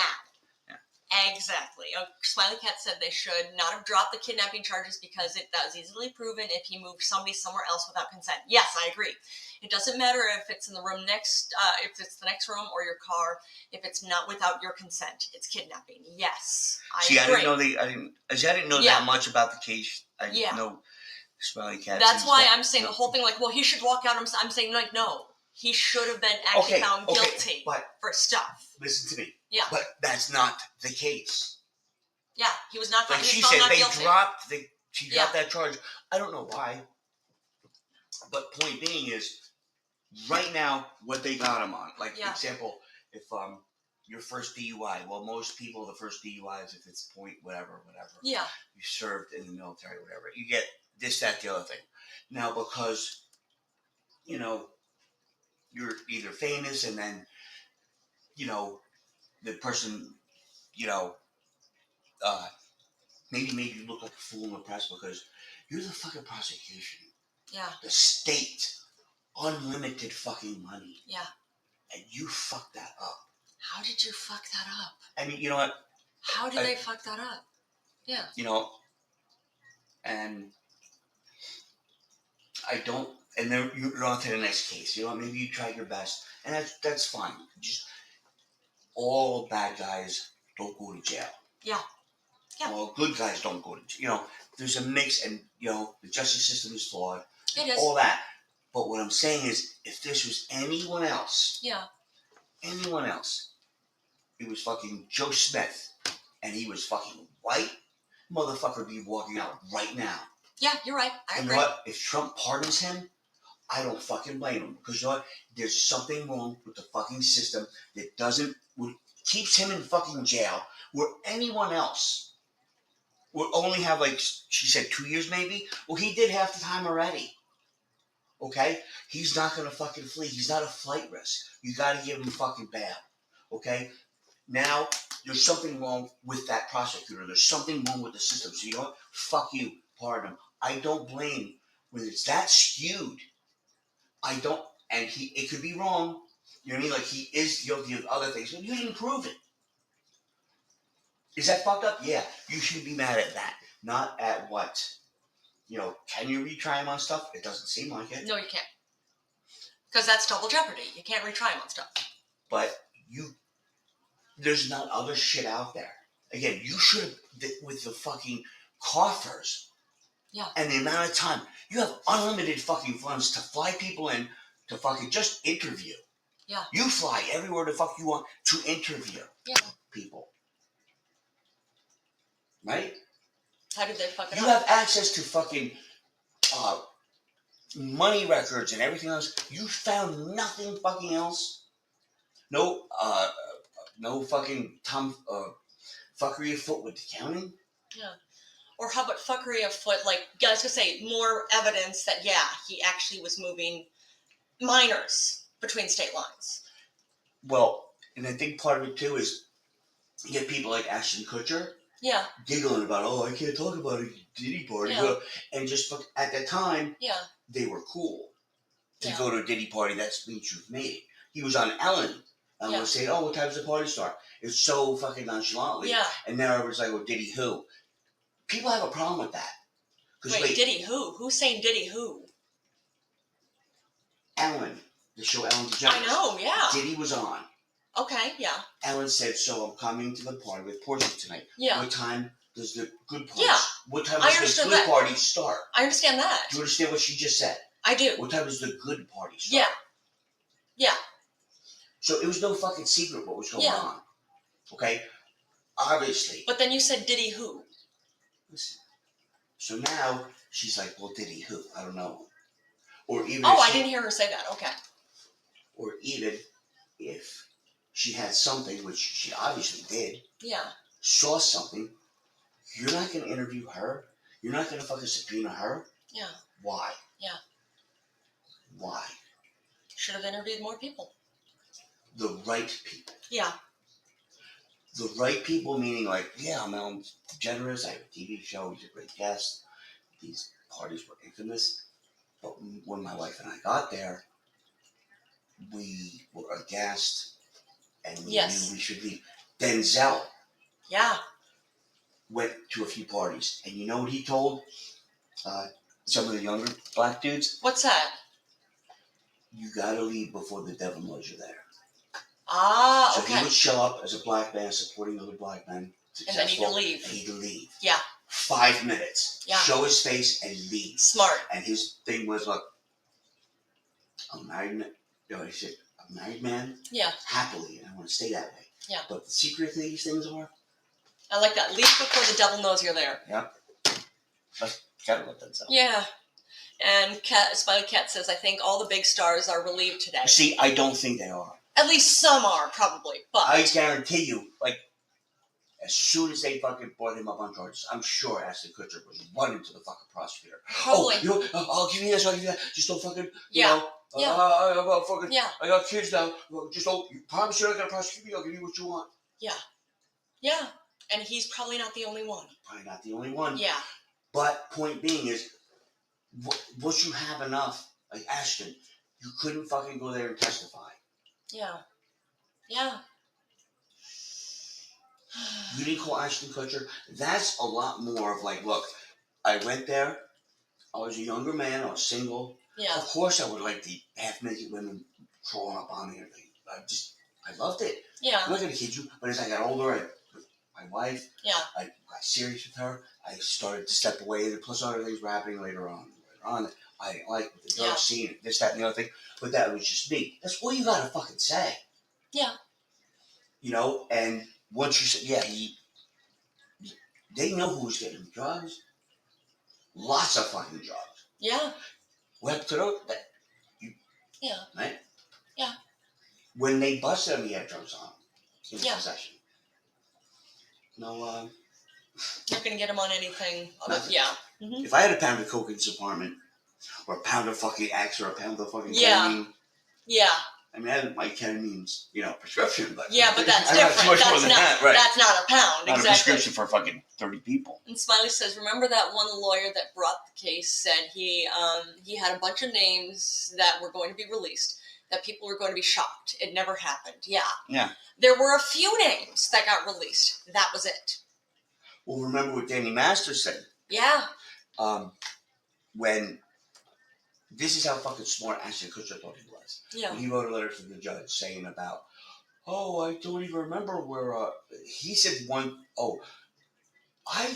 Yeah. Exactly. Smiley Cat said they should not have dropped the kidnapping charges because that was easily proven if he moved somebody somewhere else without consent. Yes, I agree. It doesn't matter if it's in the room next, if it's the next room or your car. If it's not without your consent, it's kidnapping. Yes, I agree. I didn't know that much about the case. I didn't know Smiley Cat. That's why I'm saying the whole thing. Like, well, he should walk out. I'm saying, like, no, he should have been actually found guilty for stuff. Listen to me. Yeah. But that's not the case. Yeah, he was not. Like she said, she dropped that charge. I don't know why. But point being is, right now, what they got him on. Like, for example, if your first DUI, well, most people, the first DUIs, if it's point whatever. Yeah. You served in the military, whatever. You get this, that, the other thing. Now, because, you're either famous and then, the person, maybe made you look like a fool in the press because you're the fucking prosecution. Yeah. The state. Unlimited fucking money. Yeah. And you fucked that up. How did you fuck that up? I mean, you know what? How did they fuck that up? Yeah. And I don't, and then you're on to the next case. Maybe you tried your best, and that's fine. Just all bad guys don't go to jail. Yeah. Yeah. All good guys don't go to jail. There's a mix, and the justice system is flawed. It is. All that. But what I'm saying is, if this was anyone else, it was fucking Joe Smith, and he was fucking white, motherfucker would be walking out right now. Yeah, you're right. I agree. You know what? If Trump pardons him, I don't fucking blame him. Because you know what? There's something wrong with the fucking system that keeps him in fucking jail, where anyone else would only have, like, she said 2 years maybe? Well, he did half the time already. Okay? He's not gonna fucking flee. He's not a flight risk. You gotta give him fucking bail. Okay? Now, there's something wrong with that prosecutor. There's something wrong with the system. So you know what? Fuck you. Pardon him. I don't blame when it's that skewed. I don't, and it could be wrong. You know what I mean? Like, he is guilty of other things, but you didn't prove it. Is that fucked up? Yeah. You should be mad at that. Not at what? You know, can you retry him on stuff? It doesn't seem like it. No, you can't. Because that's double jeopardy. You can't retry him on stuff. But there's not other shit out there. Again, you should have, with the fucking coffers. Yeah. And the amount of time. You have unlimited fucking funds to fly people in to fucking just interview. Yeah. You fly everywhere the fuck you want to interview people. Right? How did they fuck it You up? have access to fucking money records and everything else. You found nothing fucking else. No fucking fuckery afoot with the counting. Yeah. Or how about fuckery afoot? Like, I was gonna say more evidence that he actually was moving minors between state lines. Well, and I think part of it too is you get people like Ashton Kutcher. Yeah. Giggling about, I can't talk about a Diddy party. Yeah. And just at the time, Yeah. they were cool. To Yeah. go to a Diddy party, that means you've made it. He was on Ellen. And was saying, what time does the party start? It's so fucking nonchalantly. Yeah. And now everyone's like, Diddy who? People have a problem with that. Wait, Diddy who? Who's saying Diddy who? Ellen. The show Ellen DeGeneres. I know, yeah. Diddy was on. Okay, yeah. Ellen said, so I'm coming to the party with Portia tonight. Yeah. What time does the good party What time I does the good that. party start? I understand that. Do you understand what she just said? I do. What time does the good party start? Yeah. So it was no fucking secret what was going on. Okay? Obviously. But then you said Diddy who? Listen. So now she's like, Diddy who? I don't know. Or even I didn't hear her say that. Okay. Or even if she had something, which she obviously did. Yeah. Saw something. You're not going to interview her. You're not going to fucking subpoena her. Yeah. Why? Yeah. Why? Should have interviewed more people. The right people. Yeah. The right people meaning like, I'm Ellen DeGeneres. I have a TV show. He's a great guest. These parties were infamous. But when my wife and I got there, we were aghast and we knew we should leave. Denzel went to a few parties. And you know what he told some of the younger black dudes? What's that? You gotta leave before the devil knows you're there. So he would show up as a black man supporting other black men. And then he'd leave. And he'd leave. Yeah. 5 minutes. Yeah. Show his face and leave. Smart. And his thing was, look, I'm married man. He said, I'm a married man. Yeah. Happily, and I want to stay that way. Yeah. But the secret of these things are. I like that. Leave before the devil knows you're there. Yep. That's gotta let that sound. Yeah. And Smiley Cat says, I think all the big stars are relieved today. See, I don't think they are. At least some are, probably. But I guarantee you, like, as soon as they fucking brought him up on charges, I'm sure Ashton Kutcher was running to the fucking prosecutor. Probably. I'll give you this, I'll give you that. Just don't fucking, Yeah. I got kids now. Just don't, you promise you're not going to prosecute me? I'll give you what you want. Yeah. Yeah. And he's probably not the only one. Probably not the only one. Yeah. But point being is, once you have enough, like Ashton, you couldn't fucking go there and testify. Yeah. Yeah. You didn't call Ashton Kutcher. That's a lot more of like, look, I went there. I was a younger man. I was single. Yeah. Of course, I would like the half-naked women crawling up on me. I loved it. Yeah. I'm not going to kid you, but as I got older, my wife, Yeah. I got serious with her. I started to step away. Plus, other things were happening later on. I didn't like the drug scene, this, that, and the other thing. But that was just me. That's all you got to fucking say. Yeah. You know, and once you say, they know who was getting the drugs. Lots of fucking drugs. Yeah. What to know? Yeah. Right? Yeah. When they busted him, he had drugs on in Yeah. possession. No, Not gonna get him on anything. Nothing. Yeah. Mm-hmm. If I had a pound of coke in this apartment, or a pound of fucking X or a pound of fucking Yeah. ketamine. Yeah. I mean, I have my ketamine's, prescription, but Yeah, but that's I have different. too much more That's than not. that, right? That's not a pound. Not a Exactly. prescription for fucking 30 people. And Smiley says, remember that one lawyer that brought the case said he had a bunch of names that were going to be released, that people were going to be shocked. It never happened. Yeah. Yeah. There were a few names that got released. That was it. Well, remember what Danny Master said? Yeah. When this is how fucking smart Ashton Kutcher thought he was. Yeah. When he wrote a letter to the judge saying about, I don't even remember where, he said I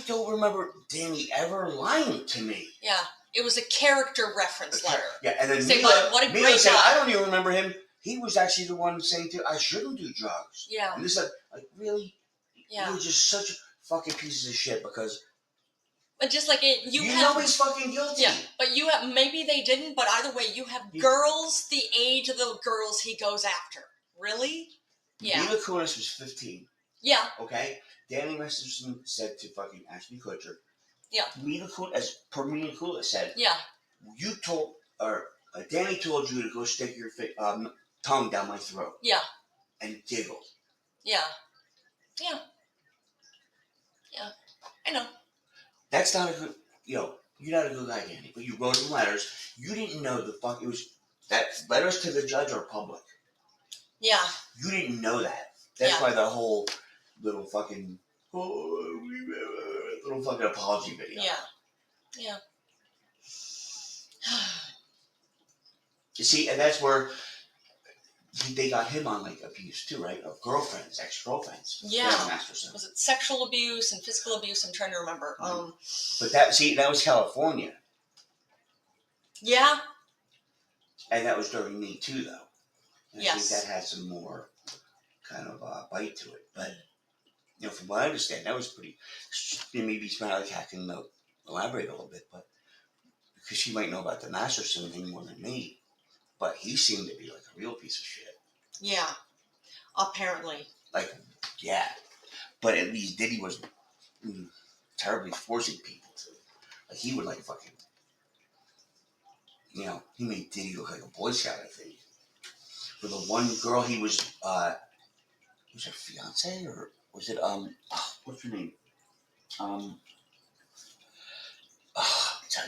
don't remember Danny ever lying to me. Yeah. It was a character reference letter. Yeah, and then Say, Mila, what a Mila great said, guy. I don't even remember him. He was actually the one saying I shouldn't do drugs. Yeah. And this is like really? Yeah. You're just such fucking pieces of shit because But just like it, you know have, he's fucking guilty. yeah, but you have, maybe they didn't, but either way, you have girls the age of the girls he goes after. Really? Yeah. Mila Kunis was 15. Yeah. Okay? Danny Masterson said to fucking Ashton Kutcher. Yeah. Mila Kunis, as per Mila Kunis said, Yeah. Danny told you to go stick your tongue down my throat. Yeah. And giggled. Yeah. Yeah. Yeah. I know. That's not a good, you're not a good guy, Danny. But you wrote him letters. You didn't know that letters to the judge are public. Yeah. You didn't know that. That's Yeah. why the whole little fucking, little fucking apology video. Yeah. Yeah. You see, and that's where they got him on like abuse too, right? Of girlfriends, ex-girlfriends. Yeah. Masterson. Was it sexual abuse and physical abuse? I'm trying to remember. But that was California. Yeah. And that was during Me Too, though. And Yes. I think that had some more kind of bite to it. But, from what I understand, that was pretty, maybe Smiley Cat can elaborate a little bit, but because she might know about the Masterson thing more than me. But he seemed to be like a real piece of shit. Yeah. Apparently. Like, yeah. But at least Diddy was terribly forcing people to. Like, he would like fucking, he made Diddy look like a Boy Scout, I think. For the one girl he was her fiance or was it, what's her name?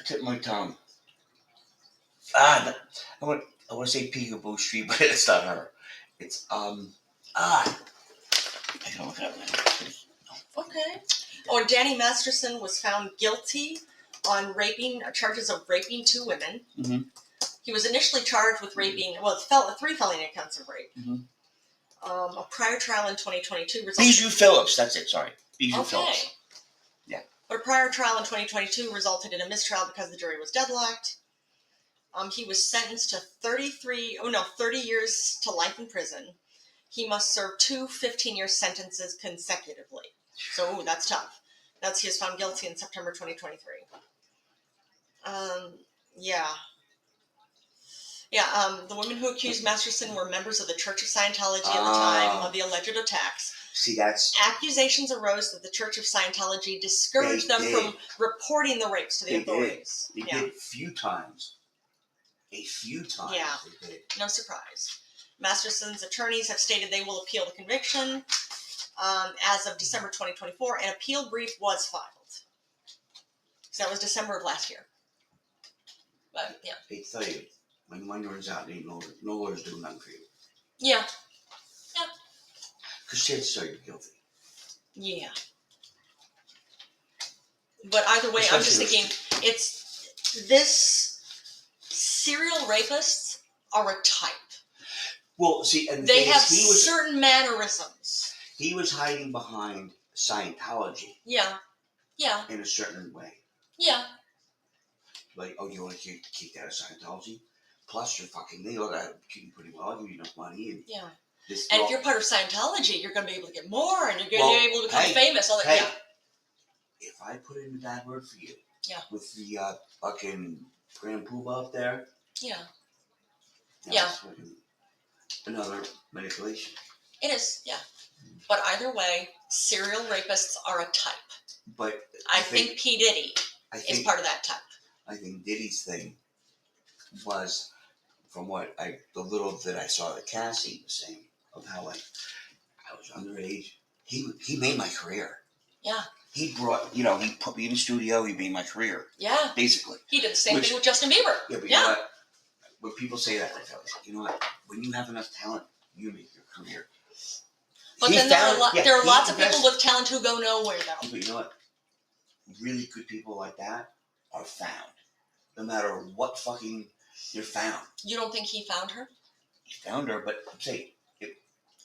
Tip my tongue. I want to say Peekaboo Street, but it's not her. It's, I gotta look it up now. Okay. Oh, and Danny Masterson was found guilty on charges of raping 2 women. Mm-hmm. He was initially charged with raping, 3 felony counts of rape. Mm-hmm. A prior trial in 2022 resulted. Bijou Phillips, that's it, sorry. Bijou Okay. Phillips. Yeah. But a prior trial in 2022 resulted in a mistrial because the jury was deadlocked. He was sentenced to 30 years to life in prison. He must serve 2 15-year sentences consecutively. So, that's tough. He was found guilty in September 2023. Yeah. Yeah, the women who accused Masterson were members of the Church of Scientology at the time of the alleged attacks. See, that's... Accusations arose that the Church of Scientology discouraged them from reporting the rapes to the authorities. They did a few times. Yeah. They did. No surprise. Masterson's attorneys have stated they will appeal the conviction as of December 2024. An appeal brief was filed. So that was December of last year. But, yeah. They tell you, when one runs out, ain't no lawyer's doing nothing for you. Yeah. Yeah. Because chances are you're guilty. Yeah. But either way, I'm just thinking, serial rapists are a type. Well, see, and they have certain mannerisms. He was hiding behind Scientology. Yeah. Yeah. In a certain way. Yeah. Like, you want to kick out of Scientology? Plus, you're fucking legal. That keep you pretty well. I'll give you enough money. And yeah. And if you're part of Scientology, you're going to be able to get more, and you're going to be able to become famous. All that. Hey, yeah. If I put in a bad word for you, yeah, with the fucking Grand Poobah up there, yeah, another manipulation. It is, yeah. But either way, serial rapists are a type. But I think P. Diddy is part of that type. I think Diddy's thing was, from the little that I saw that Cassie was saying of how I was underage. He made my career. Yeah. He brought, he put me in the studio. He made my career. Yeah. Basically. He did the same thing with Justin Bieber. Yeah, but you know what? When people say that, I tell them, you know what? When you have enough talent, you make your career. But then there are lots of people with talent who go nowhere, though. But you know what? Really good people like that are found. No matter what fucking you're found. You don't think he found her? He found her, but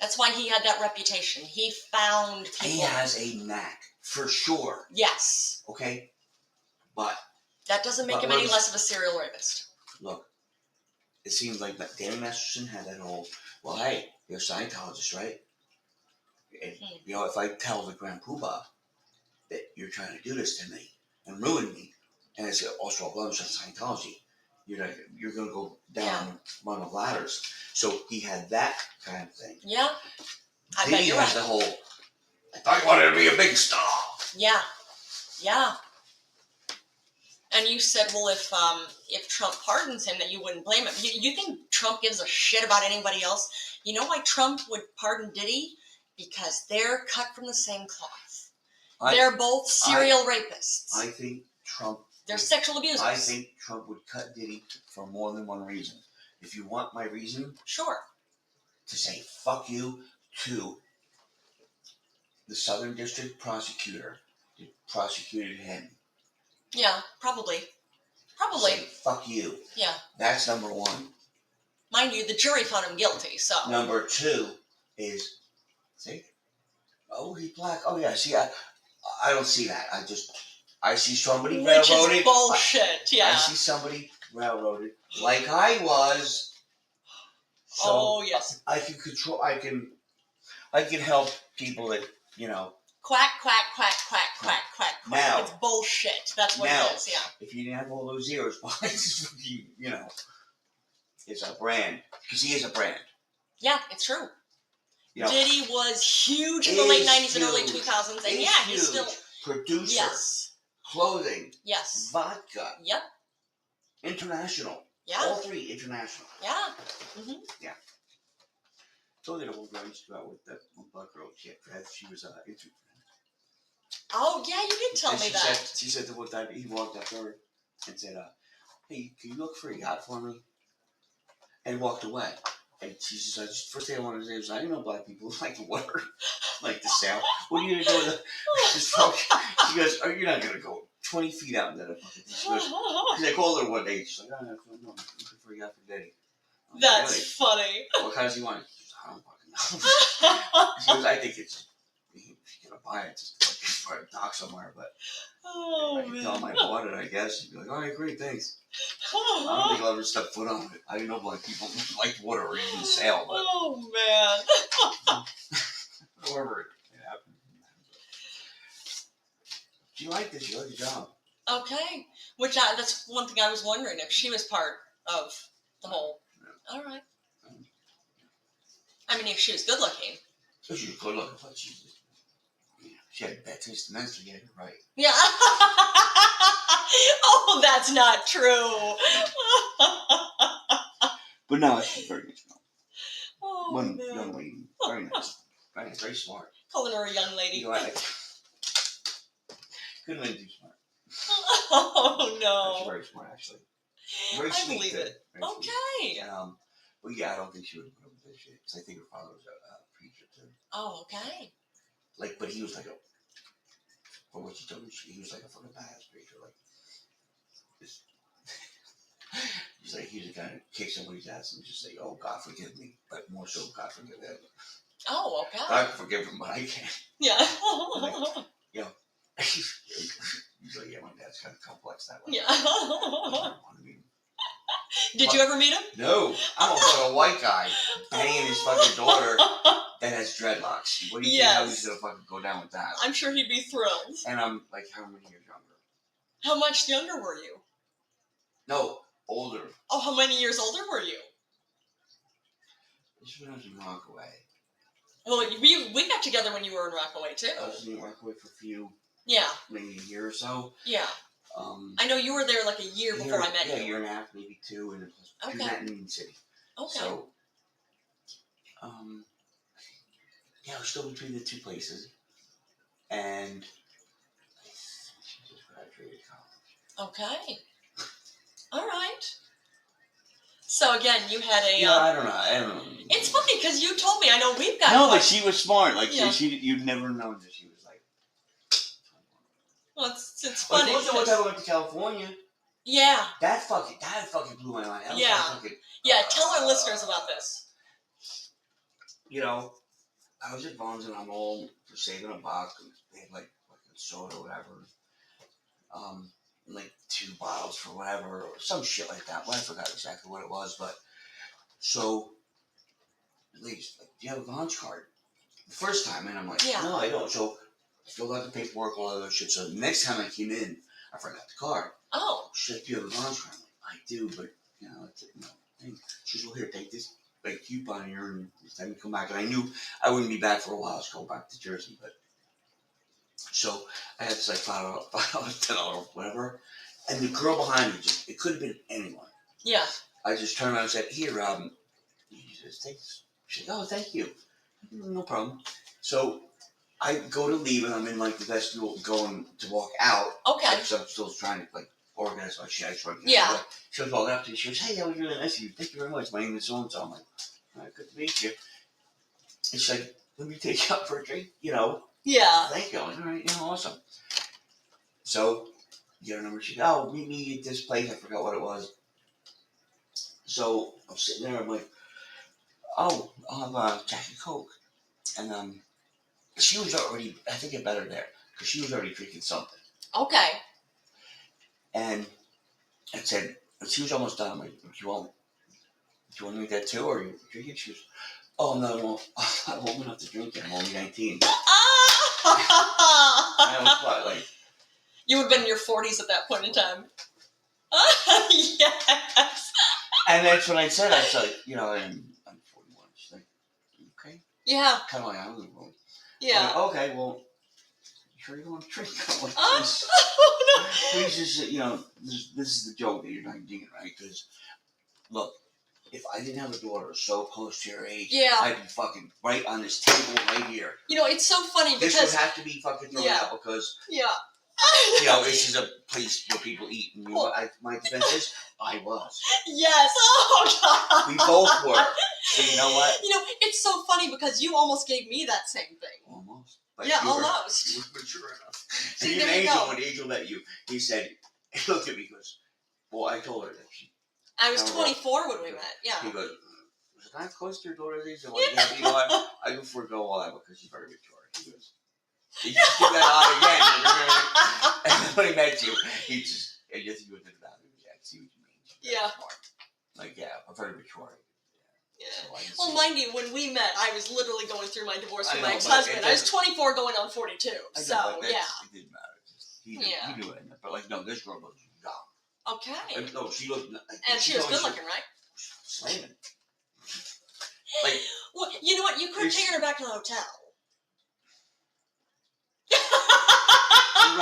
that's why he had that reputation. He found people. He has a knack, for sure. Yes. Okay? But that doesn't make him any less of a serial rapist. Look, it seems like Danny Masterson had that whole, well, hey, you're a Scientologist, right? And, if I tell the Grand Poobah that you're trying to do this to me and ruin me, and it's also a blemish of Scientology, you're going to go down one of the ladders. So he had that kind of thing. Yeah. I Diddy bet you're has right. the whole, I thought you wanted to be a big star. Yeah. Yeah. And you said, well, if Trump pardons him, that you wouldn't blame him. You think Trump gives a shit about anybody else? You know why Trump would pardon Diddy? Because they're cut from the same cloth. They're both serial rapists. I think Trump... They're sexual abusers. I think Trump would cut Diddy for more than one reason. If you want my reason... Sure. To say fuck you to the Southern District prosecutor who prosecuted him. Yeah, probably. Probably. Say fuck you. Yeah. That's number one. Mind you, the jury found him guilty, so. Number two is, see? Oh, he's black. Oh, yeah, see, I don't see that. I see somebody railroaded. Which is bullshit, yeah. I see somebody railroaded like I was. So oh, yes. I can control, I can help people that, Quack, quack, quack, quack, quack, quack, quack. Now, it's bullshit. That's what it is, yeah. If you didn't have all those ears behind it's a brand. Because he is a brand. Yeah, it's true. Diddy was huge in the late 90s and early 2000s. And yeah, he's still... Producer. Yes. Clothing. Yes. Vodka. Yep. International. Yeah. All three international. Yeah. Mm-hmm. Yeah. Told you the whole girl used to go out with that one black girl. She was into. Oh yeah, you did tell me that. She said that one time he walked up to her and said, "Hey, can you look for a yacht for me?" And walked away. And she said, "First thing I wanted to say was, I didn't know black people like the water, like the sail. What are you gonna do with this fuck?" She goes, "Oh, you're not gonna go 20 feet out into that fucking thing." She goes, because I called her one day. She's like, "Oh, no, I'm looking for a yacht for Diddy." That's really? Funny. What kind does he want? She goes, "I don't fucking know." She goes, "I think she's gonna buy it just for a dock somewhere, but I can tell him I bought it, I guess." She'd be like, "All right, great, thanks." I don't think I'll ever step foot on it. I didn't know black people like water or even sail, but oh man. however it happened. She liked it. She liked the job. Okay. Which that's one thing I was wondering if she was part of the whole. Yeah. All right. I mean, if she was good looking. So she was good looking, but she had bad taste in men, so you had it right. Yeah. Oh, that's not true. But no, she's very nice. Oh, one man. young lady, very nice, very smart. Calling her a young lady. Couldn't have been too smart. Oh no. She's very smart, actually. Very I sweet, believe it. Okay. But yeah, I don't think she would put up with this shit. Because I think her father was a preacher too. Oh, okay. But he was like from what she told me, he was like a fucking badass preacher. He's like, he was the guy to kick somebody's ass and just say, "Oh, God forgive me," but more so, "God forgive him." Oh, okay. I can forgive him, but I can't. Yeah. He's like, "Yeah, my dad's kind of complex that way." Yeah. I want to meet him. Did you ever meet him? No, I'm a fucking white guy banging his fucking daughter that has dreadlocks. What do you think how he's gonna fucking go down with that? I'm sure he'd be thrilled. And I'm like, how many years younger? How much younger were you? No, older. Oh, how many years older were you? This when I was in Rockaway. Well, we got together when you were in Rockaway too. I was in Rockaway for a few, Yeah. maybe a year or so. Yeah. I know you were there like a year before I met yeah, you. a year and a half, maybe 2, and we Okay. met in Union City. Okay. So, yeah, we're still between the two places, and I think she just graduated college. Okay. All right. So again, you had a. Yeah, I don't know. It's funny because you told me. I know we've got. No, but she was smart. Like Yeah. you'd never known that she was like. Well, it's Like, funny. also, one time I went to California. Yeah. That fucking blew my mind. That was Yeah. fucking, Yeah. Tell our listeners about this. you know, I was at Vaughn's and I'm all for saving $1. And they had like soda or whatever. Like 2 bottles for whatever or some shit like that. Well, I forgot exactly what it was, but so the lady's like, "Do you have a Vaughn's card?" The first time, and I'm like, Yeah. "No, I don't." So I filled out the paperwork, all that other shit. So the next time I came in, I forgot the card. Oh. She's like, "Do you have a Vaughn's card?" I'm like, "I do, but you know, it's, you know." Thing. She's "Well, here, take this like coupon here and just let me come back." And I knew I wouldn't be back for a while. I was going back to Jersey, but so I had this like $5, $10, whatever. And the girl behind me just, it could have been anyone. Yeah. I just turned around and said, "Here, you just take this." She's like, "Oh, thank you." "No problem." So I go to leave and I'm in like the vestibule going to walk out. Okay. Because I'm still trying to like organize my shit. I just want to Yeah. She was walking up to me. She goes, "Hey, that was really nice of you. Thank you very much. My name is so-and-so." I'm like, "All right, good to meet you." And she's like, "Let me take you out for a drink, you know." Yeah. "Thank you." I'm like, "All right, awesome." So, get her number. She goes, "Oh, meet me at this place." I forgot what it was. So, I'm sitting there. I'm like, "Oh, I'll have a Jack and Coke." And she was already, I think it better there, because she was already drinking something. Okay. And I said, she was almost done. I'm like, "Do you want to make that too, or are you drinking?" She was, "Oh, no, I won't enough to drink it. I'm only 19. I was what, like, You would have been in your 40s at that point in time. Yes. and that's what I said. I was like, I'm 41. She's like, "Okay." Yeah. Kind of like, I'm in the room. Yeah. Like, "Okay, well, you sure you don't want to drink?" I'm like, please just, this is the joke that you're not getting, right? Because, look, if I didn't have a daughter so close to your age, Yeah. I'd be fucking right on this table right here. It's so funny because This would have to be fucking thrown out because, yeah. this is a place where people eat. And my defense is, I was. Yes. Oh God. We both were. So you know what? It's so funny because you almost gave me that same thing. Almost. But Yeah, you were almost. mature enough. See, And there even you Angel, go. when Angel met you, he said, he looked at me, he goes, "Well, I told her that she." I was I don't 24 when we met. Yeah. He goes, "Was it not close to your daughter's age?" I'm like, "Yeah, you know what? I can forego all that because she's very mature." He goes, "You just give that on again." And then when he met you, he just, I guess he went to the bathroom. "Yeah, I see what you mean. She's very Yeah. smart." Like, yeah, I'm very mature. Yeah. So I can Well, see mind you, when we met, I was literally going through my divorce I with know, my but ex-husband. it I was doesn't- 24 going on 42. I know, So, but yeah. It didn't matter. He knew it. But, like, no, this girl was young. Okay. No, she looked. Like, And she was told me good looking, right? Slamming. Like, Well, you know what? You could have It's- taken her back to the hotel. you're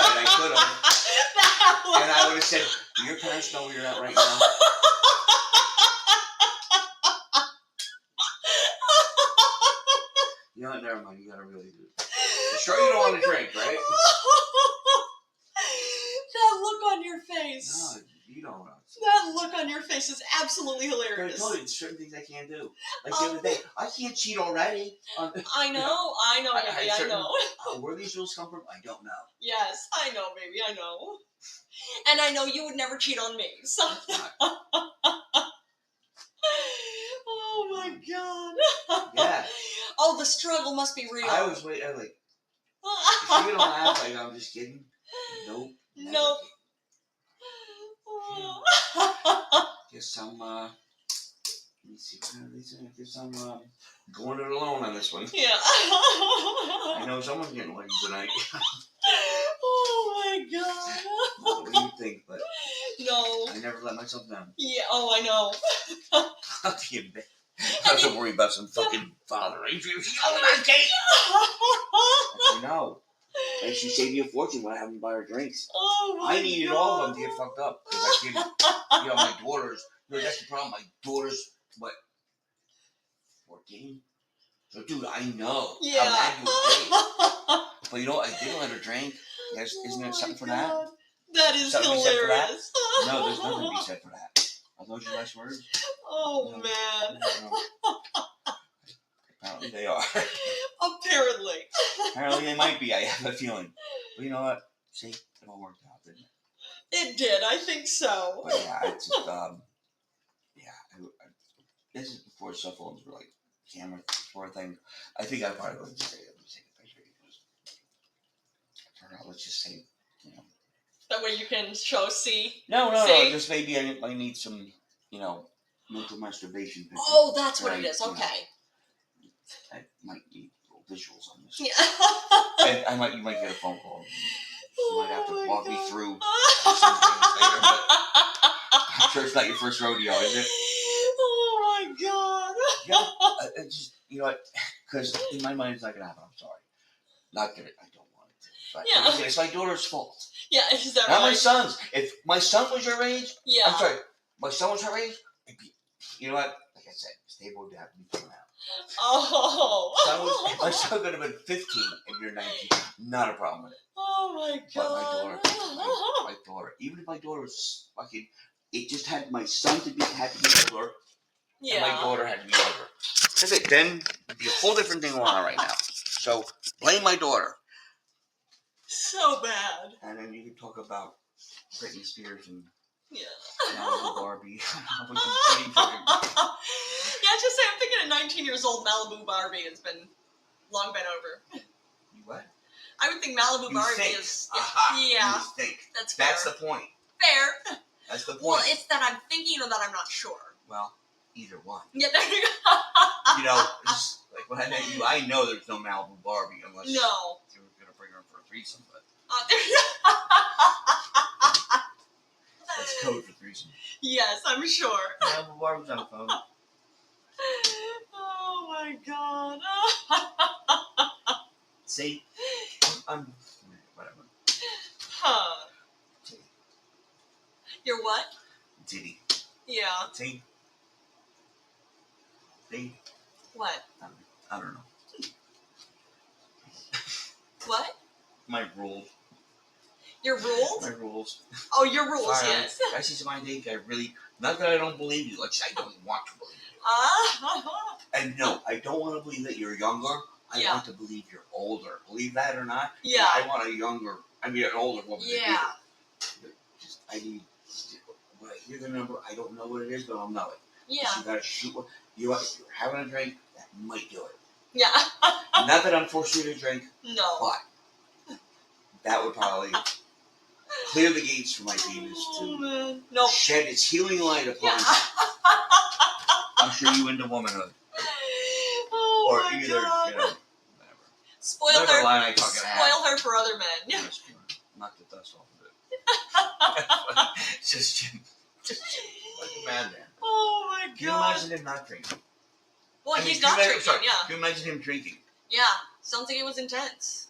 right, I could have. That was- And I would have said, "Do your parents know where you're at right now?" You know what? Never mind. You gotta really do it. You're sure you don't want to drink, right? That look on your face. No, you don't know. That look on your face is absolutely But I hilarious. told you, there's certain things I can't do. Like the other day, I can't cheat already. I know, baby, I know. Where these rules come from, I don't know. Yes, I know, baby, I know. And I know you would never cheat on me, so. Oh my God. Yeah. Oh, the struggle must be real. I was waiting, like, if you're gonna laugh, like, I'm just kidding. Nope. never. Nope. Guess I'm, let me see, I guess I'm, going it alone on this one. Yeah. I know someone's getting laid tonight. Oh my God. What do you think? But No. I never let myself down. Yeah, oh, I know. I'll be in bed. I have to worry about some fucking father. Adrian, I say, no. And she saved me a fortune when I haven't buy her drinks. Oh my I needed God. all of them to get fucked up because I didn't. My daughters. That's the problem. My daughters, what? 14. So, dude, I know Yeah. how mad you would be. But you know what? I didn't let her drink. Yes, isn't there something for that? That is Something to be said for that? hilarious. No, there's nothing to be said for that. Are those your last words? Oh No. man. No. Apparently they are. Apparently. Apparently they might be. I have a feeling. But you know what? See, it all worked out, didn't it? It did. I think so. But yeah, it's just this is before cell phones were like camera sort of thing. I think I probably would just say, let me take a picture because I don't know, let's just say, That way you can see. No, See? just maybe I need some, mental masturbation pictures. Oh, that's what Right, it is. Okay. I might need little visuals on this. Yeah. And you might get a phone call. You might have to my walk me God. through some things later, but I'm sure it's not your first rodeo, is it? Oh my God. Yeah, it's just, because in my mind it's not going to happen. I'm sorry. Not that I don't want it to. But Yeah. it's my daughter's fault. Yeah, is that Not right? my son's. If my son was your age, Yeah. I'm sorry, my son was her age, it'd be, you know what? Like I said, stable would have to be thrown out. Oh. My son could have been 15 and you're 19. Not a problem with it. Oh my But God. my daughter, even if my daughter was fucking, it just had my son had to be older, Yeah. and my daughter had to be older. That's it. Then it'd be a whole different thing going on right now. So blame my daughter. So bad. And then you can talk about Britney Spears and Yeah. Barbie. Yeah, just say I'm thinking at 19 years old, Malibu Barbie has long been over. You what? I would think Malibu You Barbie think. is. Aha, Yeah. you think. That's fair. That's the point. Fair. That's the point. Well, it's that I'm thinking or that I'm not sure. Well, either one. Yeah, there you go. Just like when I met you, I know there's no Malibu Barbie unless No. you were going to bring her for a threesome, but There you that's code for threesome. Yes, I'm sure. Malibu Barbie's on the phone. Oh my God. See? I'm whatever. Huh. Diddy. You're what? Diddy. Yeah. See? What? I don't know. What? My rules. Your rules? My rules. Oh, your rules, Sorry, yes. I see somebody think I really, not that I don't believe you, like I don't want to believe you. And no, I don't want to believe that you're younger. I Yeah. want to believe you're older. Believe that or not? Yeah. I want an older woman. Yeah. I need, when I hear the number, I don't know what it is, but I'll know it. Yeah. So you gotta shoot one. You know what? If you're having a drink, that might do it. Yeah. Not that I'm forcing you to drink, No. but that would probably clear the gates for my penis to man. No. shed its healing light upon Yeah. you. Usher you into womanhood. Oh Or my either, God. whatever. Spoil Whatever her. line I fucking have. Spoil her for other men. Yeah. Just knock the dust off of it. Just Jim. Just Jim. Like a madman. Oh my Can you God. imagine him not drinking? Well, I mean, he's can not you drinking, sorry, yeah. Can you imagine him drinking? Yeah. Sounds like it was intense.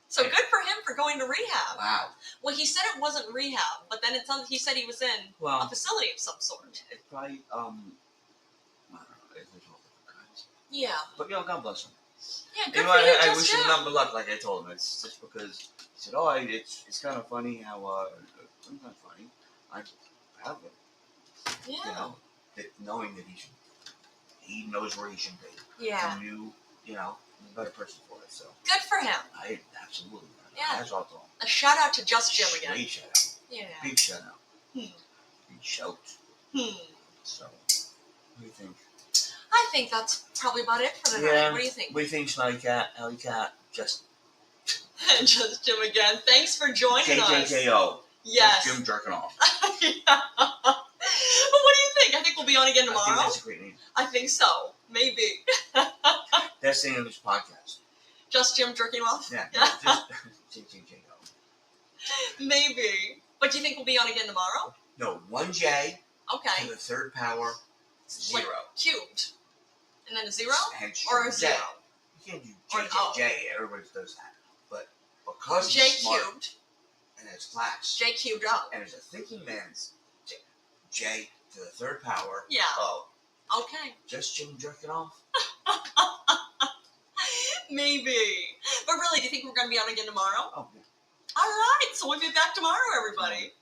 So good for him for going to rehab. Wow. Well, he said it wasn't rehab, but then he said he was in a Well, facility of some sort. it's probably, I don't know. There's all different kinds. Yeah. But, God bless him. Yeah, good You know, for you, I Just wish him Jim. nothing but luck, like I told him. It's just because he said, it's kind of funny how, it's not funny. I have it. Yeah. That knowing that he knows where he should be. Yeah. And you, he's a better person for it, so. Good for him. I absolutely. Yeah. That's all I told him. A shout out to Just Jim again. Great shout out. Yeah. Big shout out. Hmm. Big shout. Hmm. So, what do you think? I think that's probably about it for tonight. Yeah. What do you think? What do you think, Smelly Cat? Alley Cat? Just Just Jim again. Thanks for joining us. JJJO. Yes. Jim jerking off. Yeah. But what do you think? I think we'll be on again I think tomorrow. that's a great name. I think so. Maybe. Best name of this podcast. Just Jim jerking off? Yeah. Just JJJO. Maybe. But do you think we'll be on again tomorrow? No, 1J Okay. to the third power, 0. Like cubed. And then a 0? Hence Or a J. 0? You can't do Or an O. JJJ. Everybody does that. But because J he's smart cubed. and has class J cubed up. and is a thinking man's J to the third power. Yeah. Oh, Okay. just Jim jerking off. Maybe. But really, do you think we're going to be on again tomorrow? Oh, yeah. All right. So we'll be back tomorrow, everybody.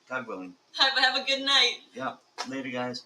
God willing. Have a good night. Yeah. Later, guys.